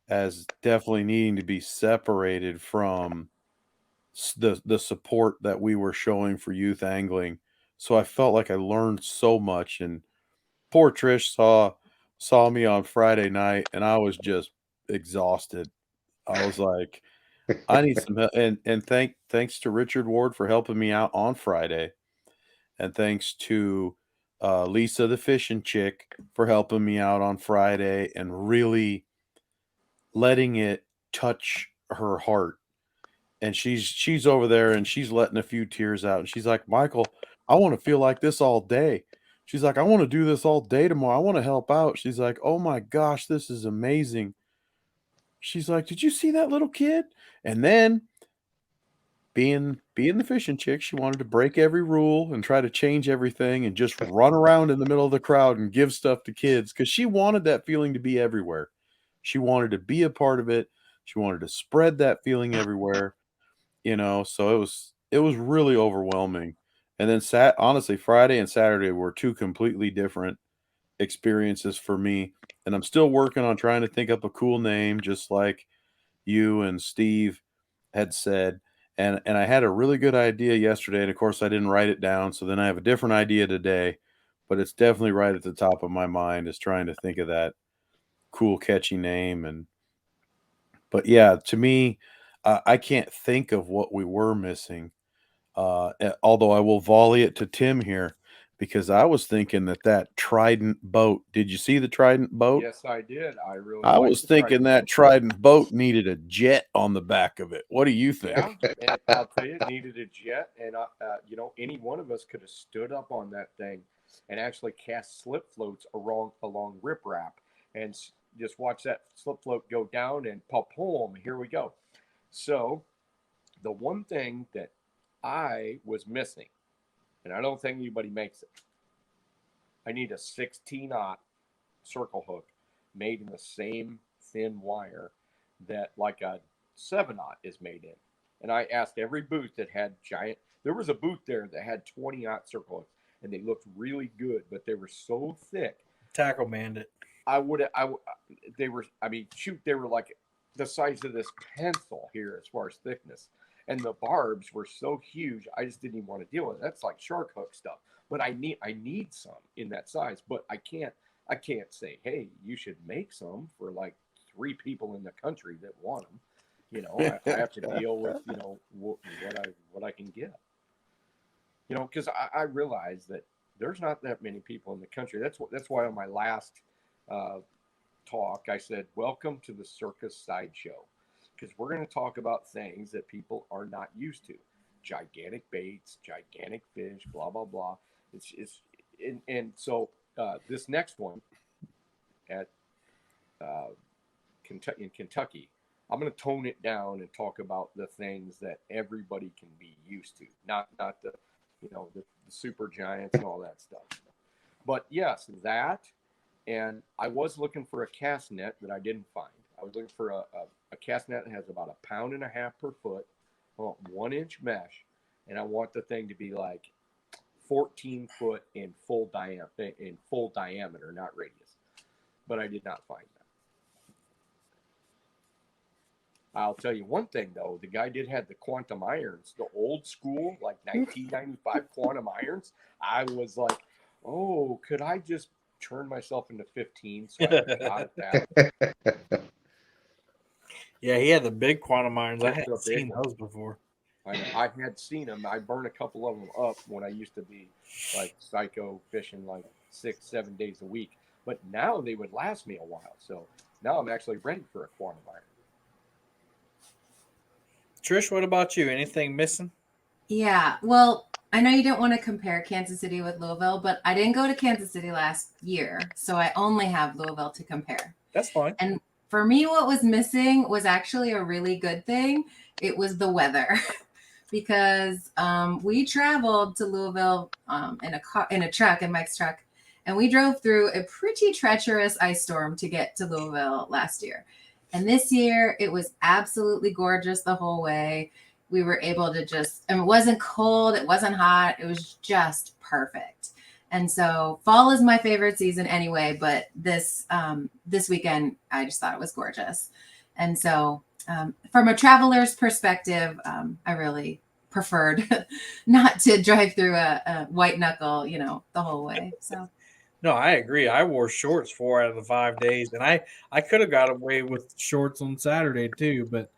as definitely needing to be separated from the support that we were showing for youth angling. So I felt like I learned so much. And poor Trish saw me on Friday night, and I was just exhausted. I was like, I need some help. And thanks to Richard Ward for helping me out on Friday. And thanks to Lisa the fishing chick for helping me out on Friday and really letting it touch her heart. And she's over there and she's letting a few tears out. And she's like, Michael, I want to feel like this all day. She's like, I want to do this all day tomorrow. I want to help out. She's like, oh my gosh, this is amazing. She's like, did you see that little kid? And then being the fishing chick, she wanted to break every rule and try to change everything and just run around in the middle of the crowd and give stuff to kids because she wanted that feeling to be everywhere. She wanted to be a part of it. She wanted to spread that feeling everywhere, so it was really overwhelming. And then honestly, Friday and Saturday were two completely different experiences for me. And I'm still working on trying to think up a cool name, just like you and Steve had said. And I had a really good idea yesterday, and of course I didn't write it down. So then I have a different idea today, but it's definitely right at the top of my mind is trying to think of that cool, catchy name. But yeah, to me, I can't think of what we were missing. Although I will volley it to Tim here because I was thinking that Trident boat. Did you see the Trident boat?
Yes, I did. I really.
I
liked
was
the
thinking that Trident boat needed a jet on the back of it. What do you think?
Yeah, and I'll tell you, it needed a jet, and any one of us could have stood up on that thing and actually cast slip floats along riprap, and just watch that slip float go down, and pop-home, here we go. So, the one thing that I was missing, and I don't think anybody makes it, I need a 16-aught circle hook made in the same thin wire that like a 7-aught is made in. And I asked every booth that had there was a booth there that had 20-aught circle hooks, and they looked really good, but they were so thick.
Tackle Bandit.
They were like the size of this pencil here as far as thickness. And the barbs were so huge, I just didn't even want to deal with it. That's like shark hook stuff. But I need some in that size, but I can't say, hey, you should make some for like 3 people in the country that want them. I have to deal with what I can get. Because I realize that there's not that many people in the country. That's why on my last talk I said, welcome to the circus sideshow, because we're going to talk about things that people are not used to, gigantic baits, gigantic fish, blah blah blah. So this next one at Kentucky, I'm going to tone it down and talk about the things that everybody can be used to, not the the super giants and all that stuff. But yes, that, and I was looking for a cast net that I didn't find. I was looking for a cast net that has about 1.5 pounds per foot. I want 1-inch mesh, and I want the thing to be like 14 foot in full diameter, not radius. But I did not find that. I'll tell you one thing though, the guy did have the quantum irons, the old school, like 1995 quantum irons. I was like, oh, could I just turn myself into 15 so I could shot at that?
Yeah, he had the big quantum irons. I
It's a
hadn't
big
seen
one.
those before.
I know. I had seen them. I burned a couple of them up when I used to be like psycho fishing like 6-7 days a week. But now they would last me a while. So now I'm actually ready for a quantum iron.
Trish, what about you? Anything missing?
Yeah. Well, I know you don't want to compare Kansas City with Louisville, but I didn't go to Kansas City last year, so I only have Louisville to compare.
That's fine.
And for me, what was missing was actually a really good thing. It was the weather. Because we traveled to Louisville in a truck, in Mike's truck, and we drove through a pretty treacherous ice storm to get to Louisville last year. And this year, it was absolutely gorgeous the whole way. We were able to and it wasn't cold, it wasn't hot, it was just perfect. And so fall is my favorite season anyway, but this weekend, I just thought it was gorgeous. And so from a traveler's perspective, I really preferred not to drive through a white knuckle, the whole way. So
No, I agree. I wore shorts 4 out of the 5 days, and I could have got away with shorts on Saturday too, but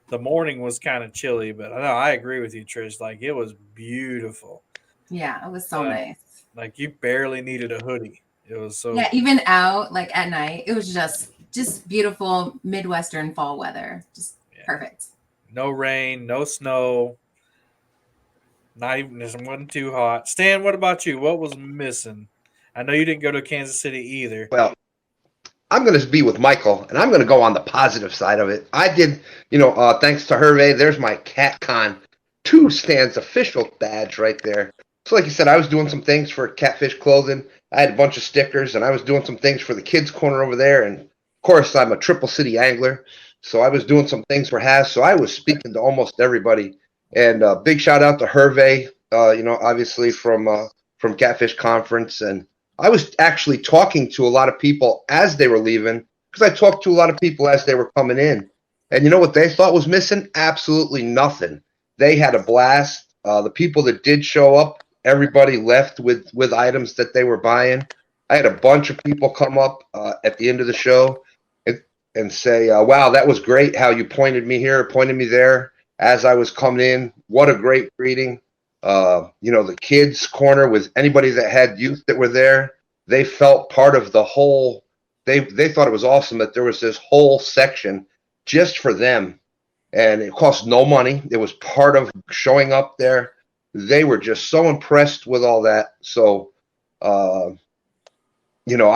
the morning was kind of chilly. But I agree with you, Trish. Like it was beautiful.
yeah, it was so nice.
Like you barely needed a hoodie. It was so
yeah, even out like at night, it was just beautiful Midwestern fall weather. Just perfect.
No rain, no snow. Not even it wasn't too hot. Stan, what about you? What was missing? I know you didn't go to Kansas City either.
Well, I'm going to be with Michael, and I'm going to go on the positive side of it. I did, thanks to Hervey, there's my CatCon 2 Stands official badge right there. So like you said, I was doing some things for Catfish Clothing. I had a bunch of stickers, and I was doing some things for the kids' corner over there. And, of course, I'm a Triple City angler, so I was doing some things for Haas. So I was speaking to almost everybody. And big shout-out to Hervey, obviously from Catfish Conference. And I was actually talking to a lot of people as they were leaving because I talked to a lot of people as they were coming in. And you know what they thought was missing? Absolutely nothing. They had a blast. The people that did show up, everybody left with items that they were buying. I had a bunch of people come up at the end of the show and say, wow, that was great how you pointed me here, pointed me there as I was coming in. What a great greeting. The kids' corner with anybody that had youth that were there, they felt part of the whole. They thought it was awesome that there was this whole section just for them, and it cost no money. It was part of showing up there. They were just so impressed with all that. So, I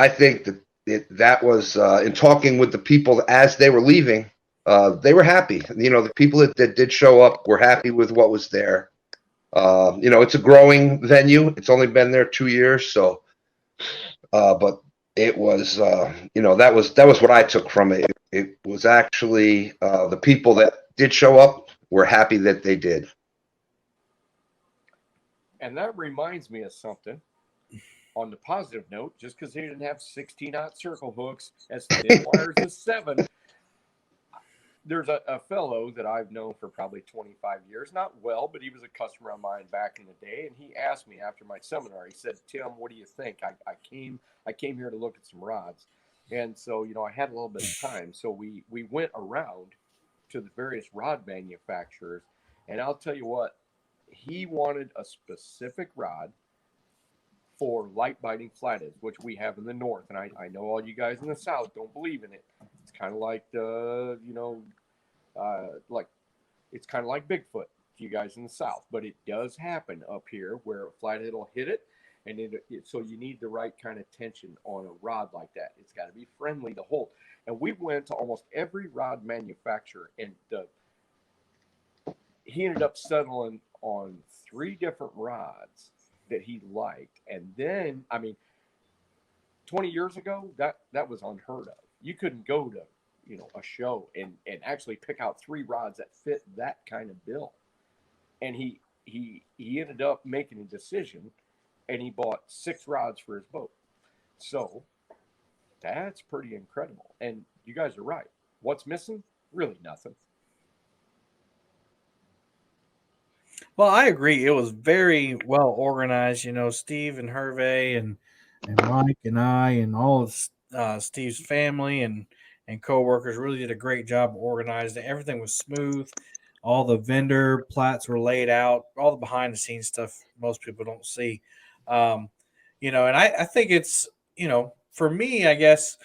think that was in talking with the people as they were leaving, they were happy. The people that did show up were happy with what was there. It's a growing venue. It's only been there 2 years, so but it was that was what I took from it. It was actually the people that did show up were happy that they did.
And that reminds me of something. On the positive note, just because they didn't have 16-aught circle hooks as thin wires as 7, there's a fellow that I've known for probably 25 years, not well, but he was a customer of mine back in the day, and he asked me after my seminar. He said, "Tim, what do you think? I came here to look at some rods," and so I had a little bit of time, so we went around to the various rod manufacturers, and I'll tell you what, he wanted a specific rod for light biting flatheads, which we have in the north, and I know all you guys in the south don't believe in it. It's kind of like it's kind of like Bigfoot to you guys in the south, but it does happen up here where a flathead will hit it, and so you need the right kind of tension on a rod like that. It's got to be friendly to hold. And we went to almost every rod manufacturer, and he ended up settling on 3 different rods that he liked. And then, 20 years ago, that was unheard of. You couldn't go to a show and actually pick out 3 rods that fit that kind of bill. And he ended up making a decision, and he bought 6 rods for his boat. So that's pretty incredible. And you guys are right. What's missing? Really nothing.
Well, I agree. It was very well organized. Steve and Hervé and Mike and I and all of Steve's family and coworkers really did a great job of organizing. Everything was smooth. All the vendor plats were laid out. All the behind the scenes stuff most people don't see. Um, and I think it's for me, I guess.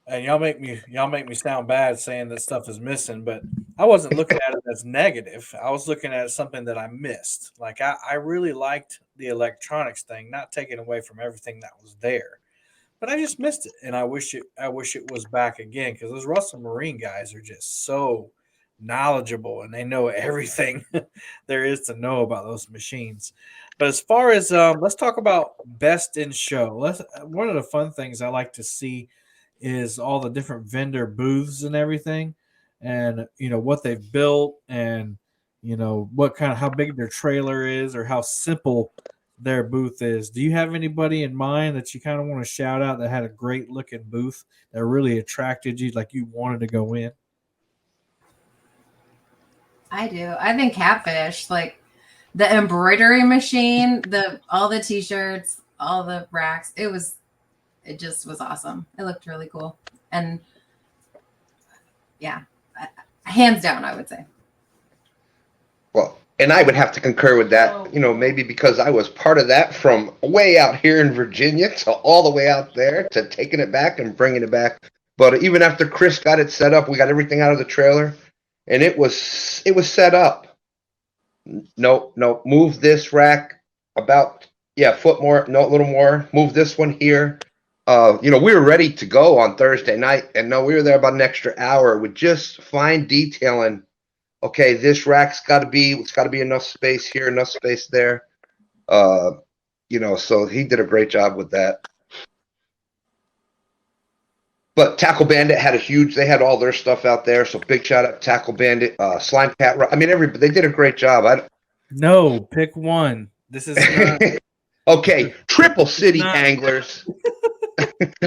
And y'all make me sound bad saying that stuff is missing, but I wasn't looking at it as negative. I was looking at it as something that I missed. Like I really liked the electronics thing, not taking away from everything that was there. But I just missed it. And I wish it was back again because those Russell Marine guys are just so knowledgeable and they know everything there is to know about those machines. But as far as let's talk about best in show. One of the fun things I like to see is all the different vendor booths and everything, and what they've built, and what kind of how big their trailer is or how simple their booth is. Do you have anybody in mind that you kind of want to shout out that had a great looking booth that really attracted you, like you wanted to go in?
I do. I think Catfish, like the embroidery machine, all the t-shirts, all the racks, it just was awesome. It looked really cool. And yeah, hands down, I would say.
Well, and I would have to concur with that, maybe because I was part of that from way out here in Virginia to all the way out there to taking it back and bringing it back. But even after Chris got it set up, we got everything out of the trailer and it was set up. No, move this rack about, foot more, no, a little more, move this one here. We were ready to go on Thursday night, and no, we were there about an extra hour with just fine detailing. Okay, this rack's got to be enough space here, enough space there. So he did a great job with that. But Tackle Bandit they had all their stuff out there. So big shout out to Tackle Bandit, Slime Cat. I mean, they did a great job.
No, pick one. This is not.
Okay, Triple City Anglers.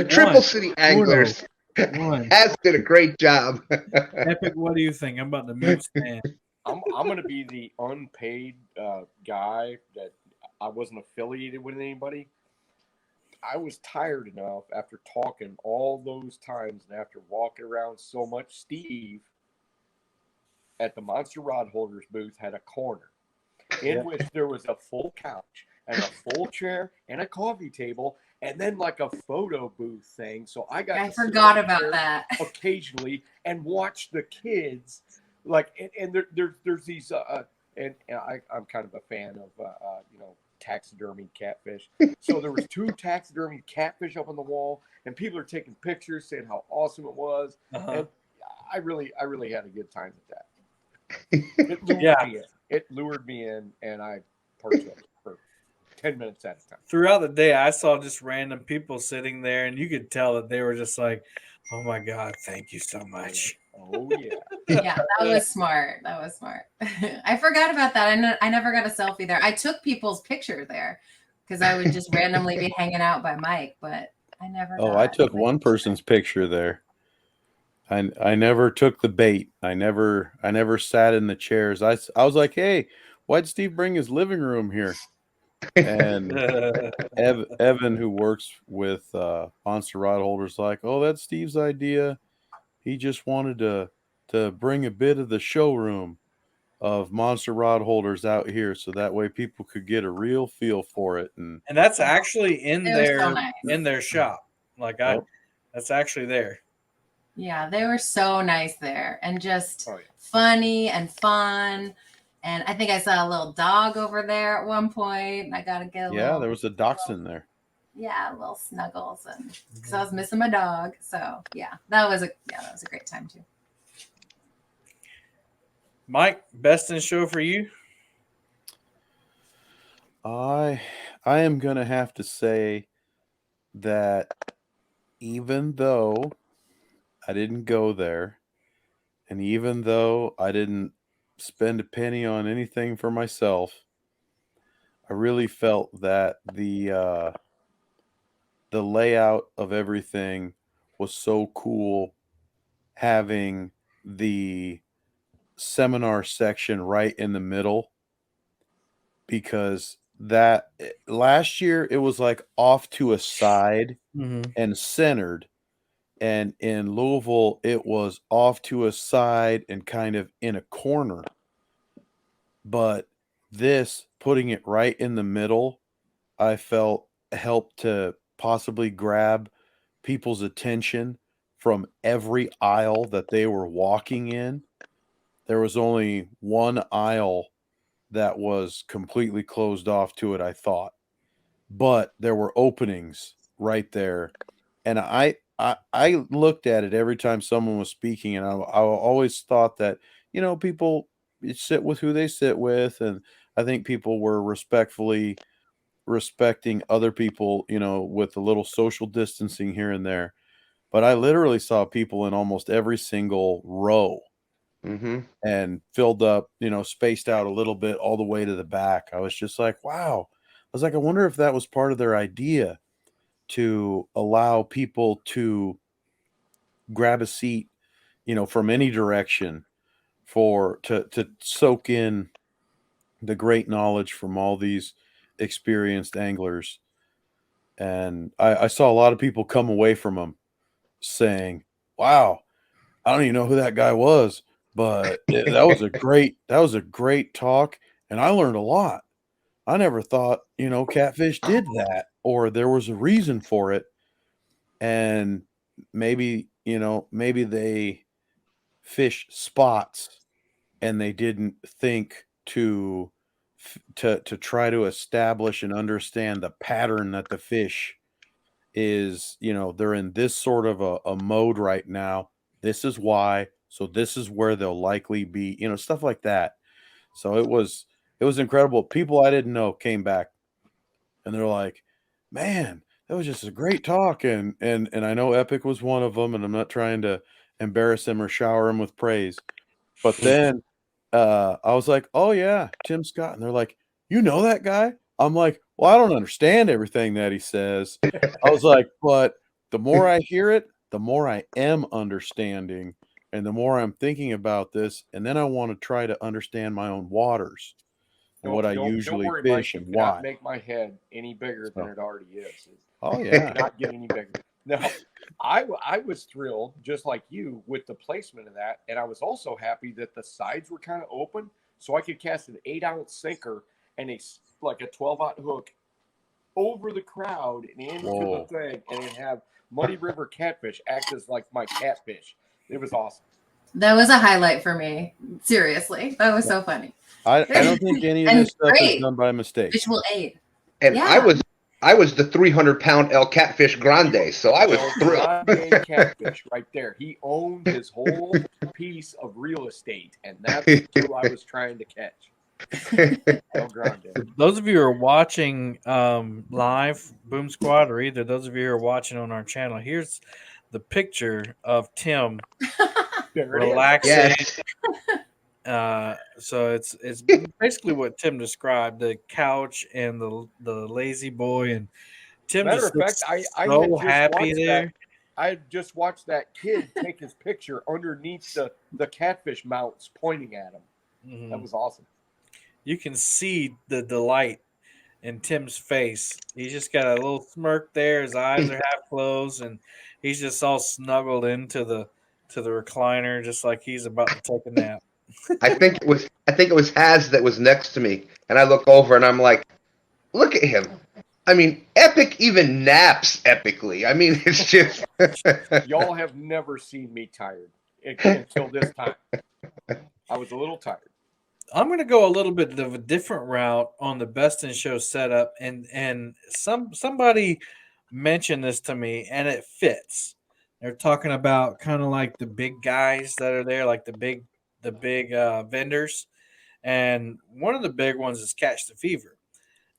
Triple City Anglers has did a great job.
Epic, what do you think? I'm about to move Stan.
I'm going to be the unpaid guy that I wasn't affiliated with anybody. I was tired enough after talking all those times and after walking around so much. Steve at the Monster Rod Holders booth had a corner in which there was a full couch and a full chair and a coffee table and then like a photo booth thing. So I
forgot about that
occasionally and watch the kids and there's these and I'm kind of a fan of taxidermy catfish. So there was 2 taxidermy catfish up on the wall, and people are taking pictures saying how awesome it was. And I really had a good time with that. It lured me in, and I partook for 10 minutes at a time.
Throughout the day, I saw just random people sitting there, and you could tell that they were just like, "Oh my God, thank you so much."
Oh yeah.
Yeah, that was smart. I forgot about that. I never got a selfie there. I took people's picture there because I would just randomly be hanging out by Mike, but I never.
Oh, I took one person's picture there. I never took the bait. I never sat in the chairs. I was like, hey, why'd Steve bring his living room here? And Evan, who works with Monster Rod Holders, like, oh, that's Steve's idea. He just wanted to bring a bit of the showroom of Monster Rod Holders out here, so that way people could get a real feel for it. And
that's actually in their shop. That's actually there.
Yeah, they were so nice there and just funny and fun. And I think I saw a little dog over there at one point. I got to get
there was a dachshund there.
Yeah, little snuggles, and because I was missing my dog. So that was a great time too.
Mike, best in show for you?
I am gonna have to say that even though I didn't go there, and even though I didn't spend a penny on anything for myself, I really felt that the layout of everything was so cool, having the seminar section right in the middle because that last year it was like off to a side
Mhm.
and centered, and in Louisville it was off to a side and kind of in a corner. But this, putting it right in the middle, I felt helped to possibly grab people's attention from every aisle that they were walking in. There was only one aisle that was completely closed off to it, I thought. But there were openings right there. And I looked at it every time someone was speaking, and I always thought that, people sit with who they sit with, and I think people were respectfully respecting other people, with a little social distancing here and there. But I literally saw people in almost every single row
Mm-hmm.
and filled up, spaced out a little bit all the way to the back. I was just like, wow. I was like, I wonder if that was part of their idea to allow people to grab a seat, from any direction to soak in the great knowledge from all these experienced anglers. And I saw a lot of people come away from them saying, wow, I don't even know who that guy was, but that was a great talk, and I learned a lot. I never thought, catfish did that, or there was a reason for it. And maybe they fish spots and they didn't think to try to establish and understand the pattern that the fish is, they're in this sort of a mode right now. This is why. So this is where they'll likely be, stuff like that. So it was incredible. People I didn't know came back and they're like, man, that was just a great talk. And I know Epic was one of them, and I'm not trying to embarrass him or shower him with praise. But then I was like, oh yeah, Tim Scott. And they're like, you know that guy? I'm like, well, I don't understand everything that he says. I was like, but the more I hear it, the more I am understanding, and the more I'm thinking about this, and then I want to try to understand my own waters and what I
Don't
usually
worry, Mike.
fish
You
and
cannot
why.
make my head any bigger than
So,
it already is.
oh
It
yeah.
cannot get any bigger. No, I was thrilled, just like you, with the placement of that, and I was also happy that the sides were kind of open, so I could cast an 8-ounce sinker and like a 12-aught hook over the crowd and into the
Whoa.
thing, and then have Muddy River catfish act as like my catfish. It was awesome.
That was a highlight for me. Seriously, that was so funny.
I don't think any of
And
this stuff is
great.
done by mistake.
Visual aid.
And
Yeah.
I was the 300-pound El Catfish Grande, so I was
El
thrilled.
Grande catfish right there. He owned his whole piece of real estate, and that's who I was trying to catch. El Grande.
Those of you who are watching live, Boom Squad, or either those of you who are watching on our channel, here's the picture of Tim
There it is.
relaxing.
Yes.
So it's basically what Tim described: the couch and the lazy boy, and Tim
Matter
just
of fact,
looks
I had
so
just
happy
watched
there.
that. I had just watched that kid take his picture underneath the catfish mounts pointing at him.
Mhm.
That was awesome.
You can see the delight in Tim's face. He's just got a little smirk there. His eyes are half closed, and he's just all snuggled into the recliner, just like he's about to take a nap.
I think it was Haz that was next to me, and I look over and I'm like, look at him. I mean, Epic even naps epically. I mean, it's just
Y'all have never seen me tired until this time. I was a little tired.
I'm going to go a little bit of a different route on the Best in Show setup, and somebody mentioned this to me, and it fits. They're talking about kind of like the big guys that are there, like the big vendors, and one of the big ones is Catch the Fever,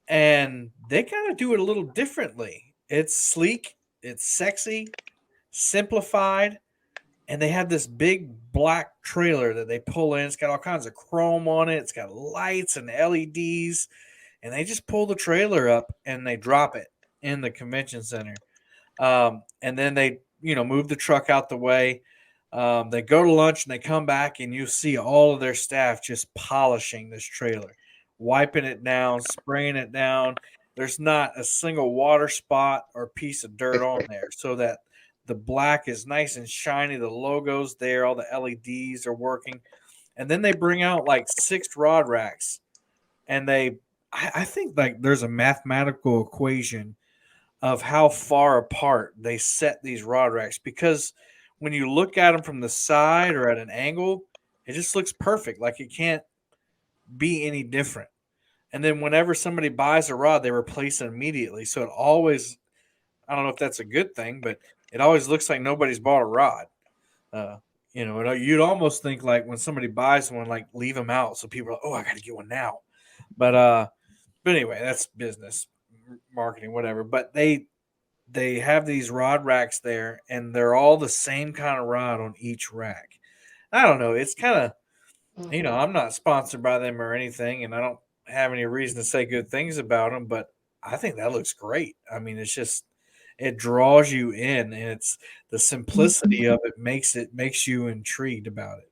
and they kind of do it a little differently. It's sleek, it's sexy, simplified, and they have this big black trailer that they pull in. It's got all kinds of chrome on it. It's got lights and LEDs, and they just pull the trailer up and they drop it in the convention center. And then they, move the truck out the way. They go to lunch and they come back, and you see all of their staff just polishing this trailer. wiping it down, spraying it down. There's not a single water spot or piece of dirt on there, so that the black is nice and shiny. The logo's there, all the LEDs are working. And then they bring out like 6 rod racks, and I think like there's a mathematical equation of how far apart they set these rod racks, because when you look at them from the side or at an angle, it just looks perfect. Like it can't be any different. And then whenever somebody buys a rod, they replace it immediately. So it always, I don't know if that's a good thing, but it always looks like nobody's bought a rod. You'd almost think like when somebody buys one, like leave them out so people are like, oh, I got to get one now. But anyway, that's business, marketing, whatever. But they have these rod racks there, and they're all the same kind of rod on each rack. I don't know. It's kind of, I'm not sponsored by them or anything, and I don't have any reason to say good things about them, but I think that looks great. I mean, it's just, it draws you in, and it's the simplicity of it makes you intrigued about it.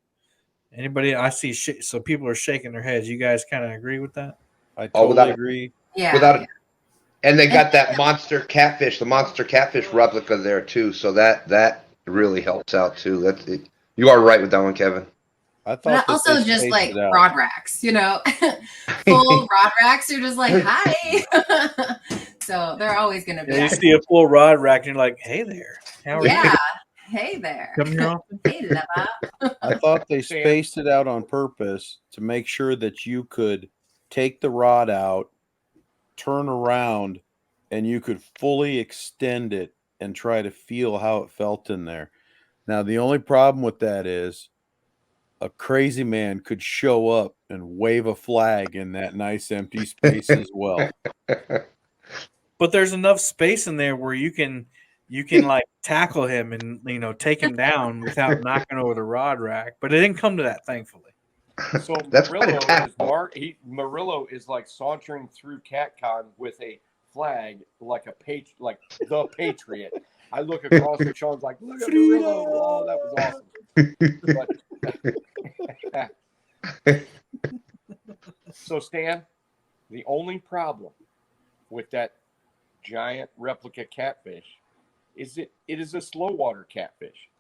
Anybody I see, so people are shaking their heads. You guys kind of agree with that?
I totally agree.
Yeah.
And they got that monster catfish, the monster catfish replica there too. So that really helps out too. That's it. You are right with that one, Kevin.
I thought
But also just like rod racks, full rod racks. You're just like, hi. So they're always going to be.
Yeah, you see a full rod rack, and you're like, hey there. How are you?
Yeah. Hey there.
Come here often?
Hey, lover.
I thought they spaced it out on purpose to make sure that you could take the rod out, turn around, and you could fully extend it and try to feel how it felt in there. Now, the only problem with that is a crazy man could show up and wave a flag in that nice empty space as well.
But there's enough space in there where you can like tackle him and take him down without knocking over the rod rack. But it didn't come to that, thankfully.
That's
So Murillo is like sauntering through CatCon with a flag like the Patriot. I look across and Sean's like, look at Murillo. Oh, that was awesome. So Stan, the only problem with that giant replica catfish is it is a slow water catfish,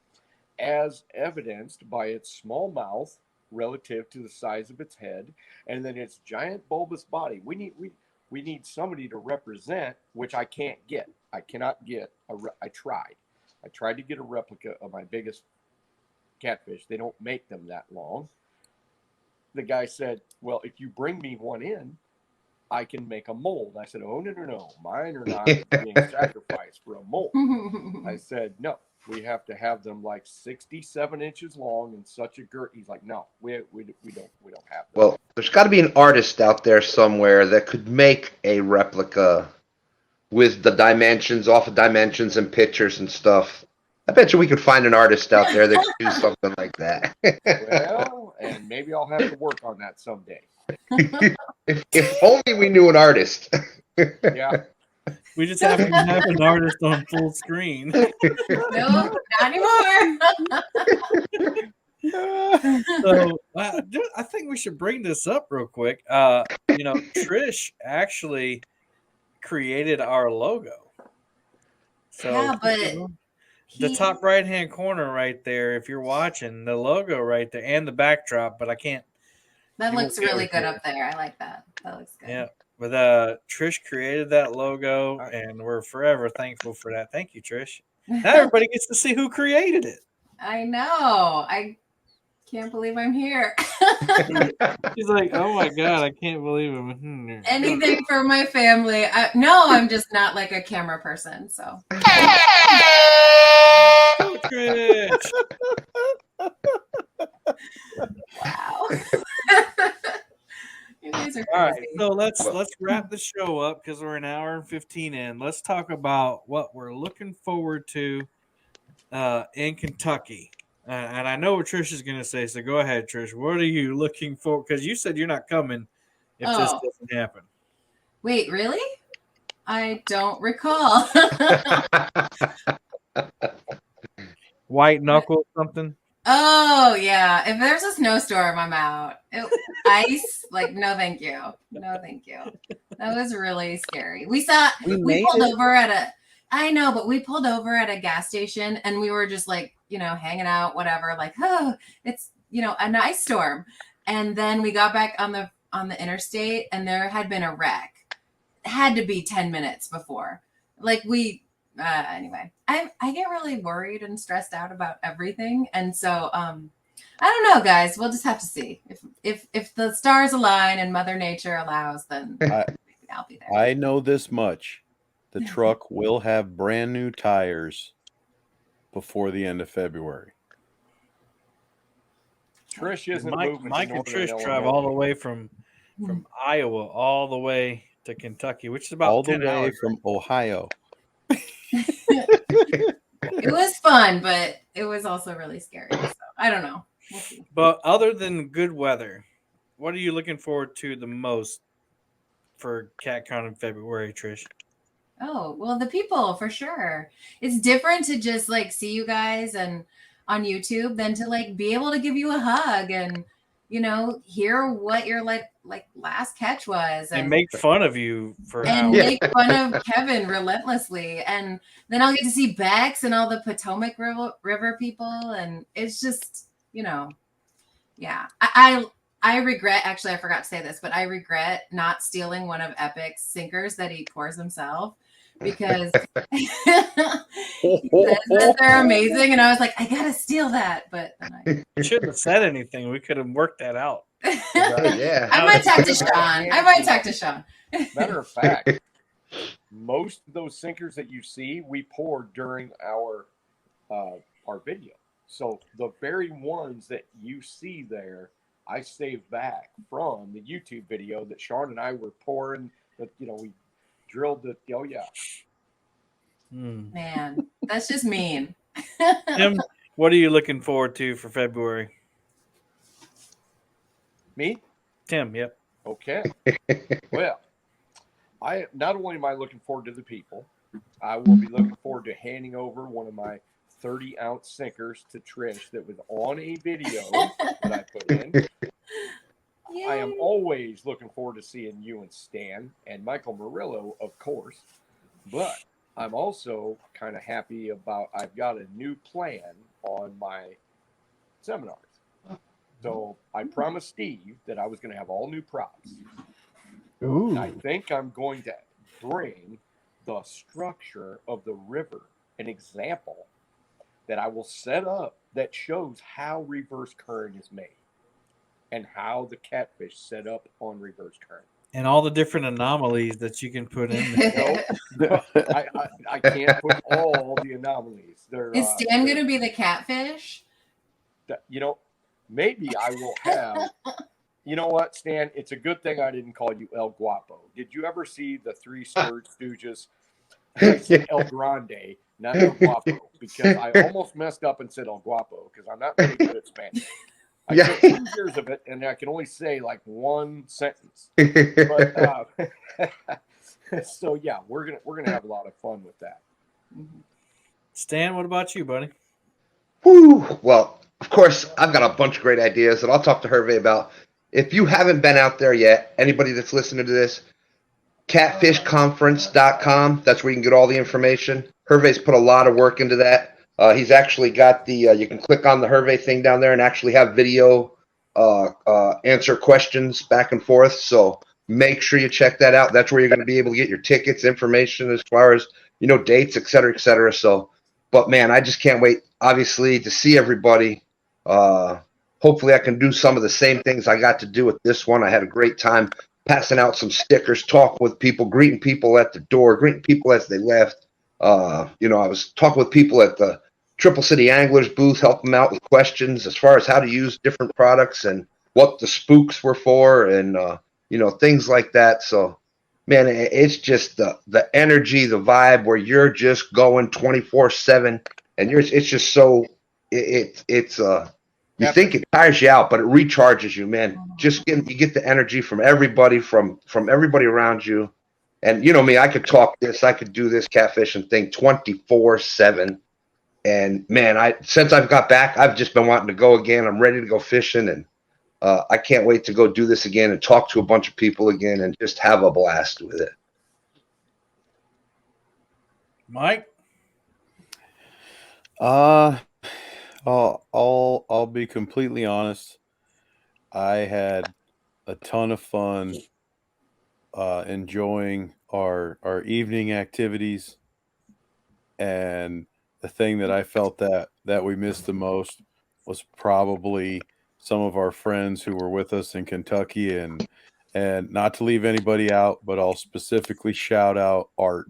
as evidenced by its small mouth relative to the size of its head, and then its giant bulbous body. We need somebody to represent, which I can't get. I cannot get I tried to get a replica of my biggest catfish. They don't make them that long. The guy said, well, if you bring me one in, I can make a mold. I said, oh, no. Mine are not being sacrificed for a mold. I said, no, we have to have them like 67 inches long and such a girth. He's like, no, we don't have them.
Well, there's got to be an artist out there somewhere that could make a replica with the dimensions, off of dimensions and pictures and stuff. I bet you we could find an artist out there that could do something like that.
Well, and maybe I'll have to work on that someday.
If only we knew an artist.
Yeah.
We just have to have an artist on full screen.
No, not anymore.
So I think we should bring this up real quick. Trish actually created our logo. So
Yeah, but
the top right-hand corner right there, if you're watching, the logo right there and the backdrop, but I can't.
That looks really good up there. I like that. That looks good.
Yeah. But Trish created that logo, and we're forever thankful for that. Thank you, Trish. Now everybody gets to see who created it.
I know. I can't believe I'm here.
She's like, oh my God, I can't believe I'm here.
Anything for my family. I'm just not like a camera person. So.
Oh, Trish.
Wow. You guys are crazy.
All right, so let's wrap the show up because we're an hour and 15 in. Let's talk about what we're looking forward to in Kentucky. And I know what Trish is going to say, so go ahead, Trish. What are you looking for? Because you said you're not coming if this doesn't happen.
Wait, really? I don't recall.
White knuckle something?
Oh, yeah. If there's a snowstorm, I'm out. Ice, Like, no, thank you. No, thank you. That was really scary. We
made
pulled
it.
over I know, but we pulled over at a gas station and we were just like, hanging out, whatever, like, oh, it's, an ice storm. And then we got back on the interstate and there had been a wreck. It had to be 10 minutes before. Like anyway, I get really worried and stressed out about everything. And so, I don't know, guys. We'll just have to see if the stars align and Mother Nature allows. Then maybe I'll be there.
I know this much: the truck will have brand new tires before the end of February.
Trish isn't
Mike
moving.
and
to
Trish
Northern
drive
Illinois.
all the way from Iowa all the way to Kentucky, which is about
All the
10
way
hours.
from Ohio.
It was fun, but it was also really scary. So I don't know. We'll see.
But other than good weather, what are you looking forward to the most for CatCon in February, Trish?
Oh, well, the people for sure. It's different to just like see you guys and on YouTube than to like be able to give you a hug and hear what your like last catch was
And make fun of you for
and
hours.
make fun of Kevin relentlessly. And then I'll get to see Bex and all the Potomac River people. And it's just, yeah. I regret, actually, I forgot to say this, but I regret not stealing one of Epic's sinkers that he pours himself because he says that they're amazing. And I was like, I got to steal that. But then
You shouldn't have said anything. We could have worked that out.
Yeah.
I might talk to Sean.
Matter of fact, most of those sinkers that you see, we poured during our video. So the very ones that you see there, I saved back from the YouTube video that Sean and I were pouring. That we drilled the. Oh yeah.
Man, that's just mean.
Tim, what are you looking forward to for February?
Me?
Tim, yep.
Okay. Well, I not only am I looking forward to the people, I will be looking forward to handing over one of my 30-ounce sinkers to Trish that was on a video that I put in.
Yay.
I am always looking forward to seeing you and Stan and Michael Murillo, of course. But I'm also kind of happy about I've got a new plan on my seminars. So I promised Steve that I was going to have all new props.
Ooh.
And I think I'm going to bring the structure of the river, an example that I will set up that shows how reverse current is made and how the catfish set up on reverse current.
And all the different anomalies that you can put in there.
No, I can't put all the anomalies.
Is Stan going to be the catfish?
Maybe I will have. You know what, Stan? It's a good thing I didn't call you El Guapo. Did you ever see the Three Stooges? I said El Grande, not El Guapo, because I almost messed up and said El Guapo because I'm not really good at Spanish. I took 2 years of it, and I can only say like one sentence. But so yeah, we're gonna have a lot of fun with that.
Stan, what about you, buddy?
Whew. Well, of course, I've got a bunch of great ideas that I'll talk to Hervé about. If you haven't been out there yet, anybody that's listening to this, catfishconference.com, that's where you can get all the information. Hervé's put a lot of work into that. He's actually got the, you can click on the Hervé thing down there and actually have video answer questions back and forth. So make sure you check that out. That's where you're going to be able to get your tickets, information as far as, dates, et cetera, et cetera. So, but man, I just can't wait, obviously, to see everybody. Hopefully I can do some of the same things I got to do with this one. I had a great time passing out some stickers, talking with people, greeting people at the door, greeting people as they left. I was talking with people at the Triple City Anglers booth, helping them out with questions as far as how to use different products and what the spooks were for and, things like that. So, man, it's just the energy, the vibe where you're just going 24/7 and it's just so you think it tires you out, but it recharges you, man. You get the energy from everybody, from everybody around you. And me, I could talk this, I could do this catfishing thing 24/7. And man, since I've got back, I've just been wanting to go again. I'm ready to go fishing, and I can't wait to go do this again and talk to a bunch of people again and just have a blast with it.
Mike?
I'll be completely honest. I had a ton of fun enjoying our evening activities, and the thing that I felt that we missed the most was probably some of our friends who were with us in Kentucky, and not to leave anybody out, but I'll specifically shout out Art.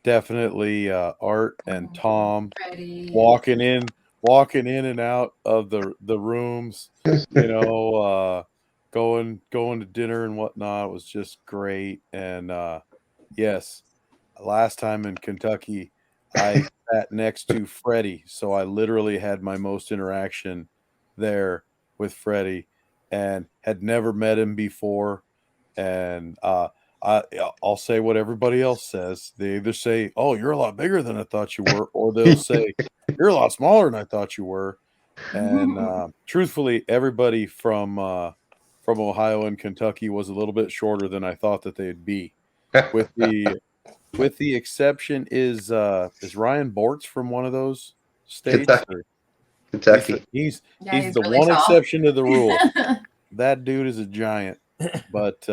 Definitely Art and Tom
Freddie.
walking in and out of the rooms, going to dinner and whatnot was just great. And yes, last time in Kentucky I sat next to Freddie, so I literally had my most interaction there with Freddie and had never met him before. And I'll say what everybody else says. They either say, "Oh, you're a lot bigger than I thought you were," or they'll say, "You're a lot smaller than I thought you were." And truthfully, everybody from Ohio and Kentucky was a little bit shorter than I thought that they'd be. With the exception is Ryan Bortz from one of those states?
Kentucky.
He's
Yeah,
the
really
one
tall.
exception to the rule. That dude is a giant. But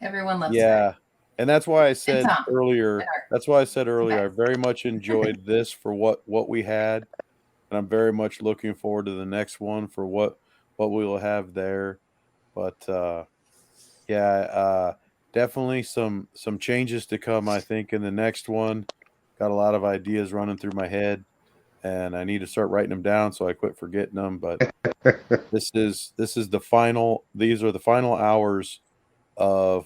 Everyone loves
yeah,
her.
and that's why I said
Tom.
earlier.
And Art.
That's why I said earlier.
Okay.
I very much enjoyed this for what we had, and I'm very much looking forward to the next one for what we will have there. But definitely some changes to come. I think in the next one, got a lot of ideas running through my head, and I need to start writing them down so I quit forgetting them. But this is the final. These are the final hours of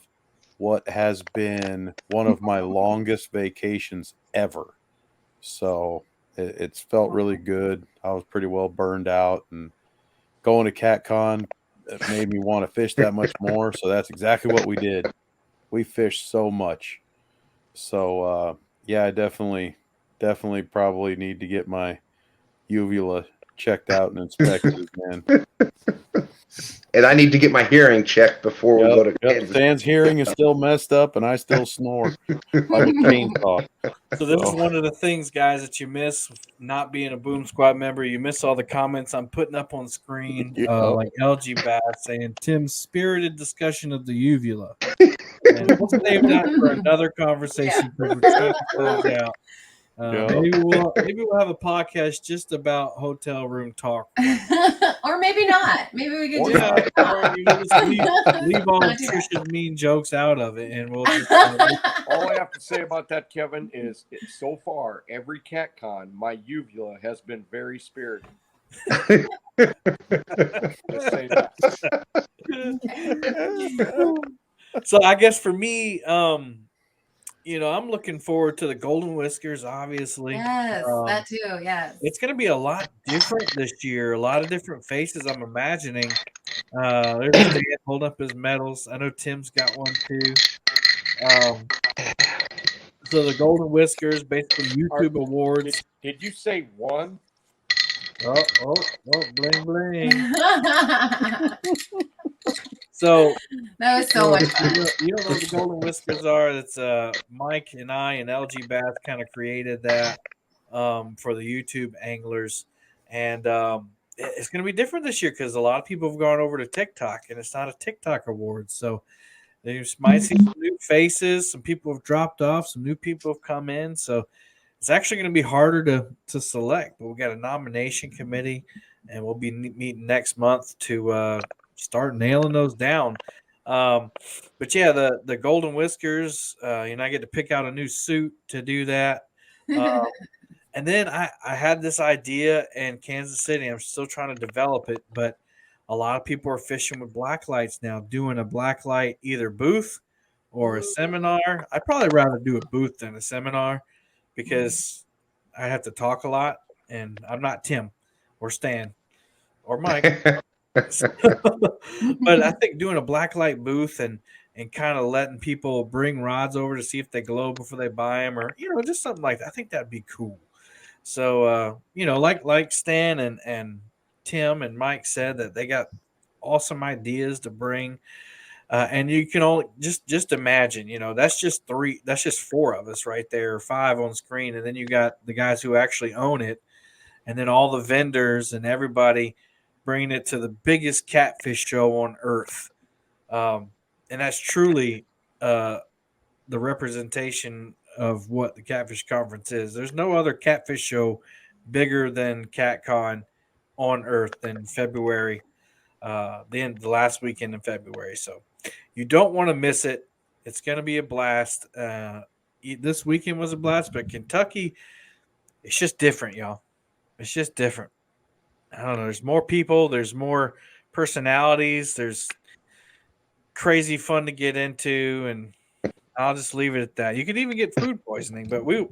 what has been one of my longest vacations ever. So it's felt really good. I was pretty well burned out, and going to CatCon it made me want to fish that much more. So that's exactly what we did. We fished so much. So I definitely probably need to get my uvula checked out and inspected again.
And I need to get my hearing checked before we go to Kansas.
Stan's hearing is still messed up, and I still snore like a chainsaw.
So this is one of the things, guys, that you miss not being a Boom Squad member. You miss all the comments I'm putting up on screen, like LG Bass saying Tim's spirited discussion of the uvula. And we'll save that for another conversation because we're trying to close out. Maybe we'll have a podcast just about hotel room talk.
Or maybe not. Maybe we could just
leave all Trisha's mean jokes out of it, and we'll just.
All I have to say about that, Kevin, is so far every CatCon, my uvula has been very spirited. Just say that.
So I guess for me, I'm looking forward to the Golden Whiskers, obviously.
Yes, that too, yes.
It's going to be a lot different this year. A lot of different faces, I'm imagining. There's Dan holding up his medals. I know Tim's got one too. So the Golden Whiskers, basically YouTube awards.
Did you say one?
Oh, bling, bling. So
that was so much fun.
You don't know what the Golden Whiskers are? It's Mike and I and LG Bass kind of created that for the YouTube anglers, and it's going to be different this year because a lot of people have gone over to TikTok, and it's not a TikTok award. So you might see some new faces. Some people have dropped off. Some new people have come in. So it's actually going to be harder to select. But we got a nomination committee, and we'll be meeting next month to start nailing those down. But yeah, the Golden Whiskers, I get to pick out a new suit to do that. And then I had this idea in Kansas City. I'm still trying to develop it, but a lot of people are fishing with black lights now, doing a black light either booth or a seminar. I'd probably rather do a booth than a seminar because I have to talk a lot, and I'm not Tim or Stan or Mike. But I think doing a black light booth and kind of letting people bring rods over to see if they glow before they buy them, or just something like that. I think that'd be cool. So like Stan and Tim and Mike said that they got awesome ideas to bring. And you can only just imagine, that's just four of us right there, five on screen, and then you got the guys who actually own it, and then all the vendors and everybody bringing it to the biggest catfish show on earth. And that's truly the representation of what the Catfish Conference is. There's no other catfish show bigger than CatCon on earth than February, the last weekend in February. So you don't want to miss it. It's going to be a blast. This weekend was a blast, but Kentucky, it's just different, y'all. It's just different. I don't know. There's more people. There's more personalities. There's crazy fun to get into, and I'll just leave it at that. You could even get food poisoning, but we'll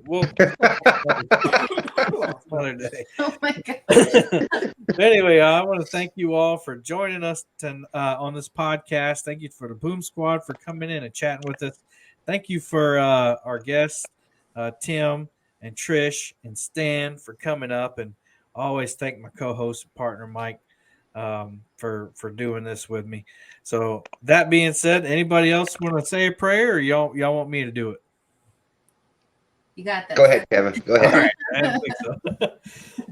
another day.
Oh my god.
But anyway, I want to thank you all for joining us on this podcast. Thank you for the Boom Squad for coming in and chatting with us. Thank you for our guests, Tim and Trish and Stan, for coming up. And I always thank my co-host and partner, Mike, for doing this with me. So that being said, anybody else want to say a prayer, or y'all want me to do it?
You got this.
Go ahead, Kevin. Go ahead.
All right, I didn't think so.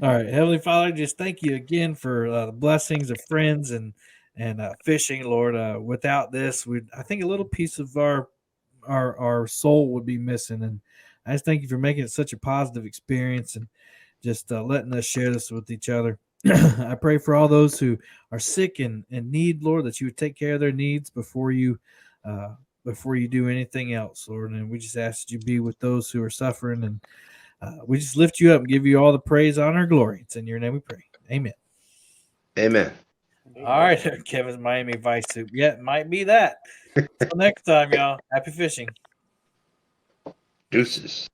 All right, Heavenly Father, just thank you again for the blessings of friends and fishing, Lord. Without this, I think a little piece of our soul would be missing, and I just thank you for making it such a positive experience and just letting us share this with each other. I pray for all those who are sick and need, Lord, that you would take care of their needs before you do anything else, Lord. And we just ask that you be with those who are suffering, and we just lift you up and give you all the praise, honor, and glory. It's in your name we pray. Amen.
Amen.
All right, Kevin's Miami Vice soup. Yeah, it might be that. Until next time, y'all. Happy fishing.
Deuces.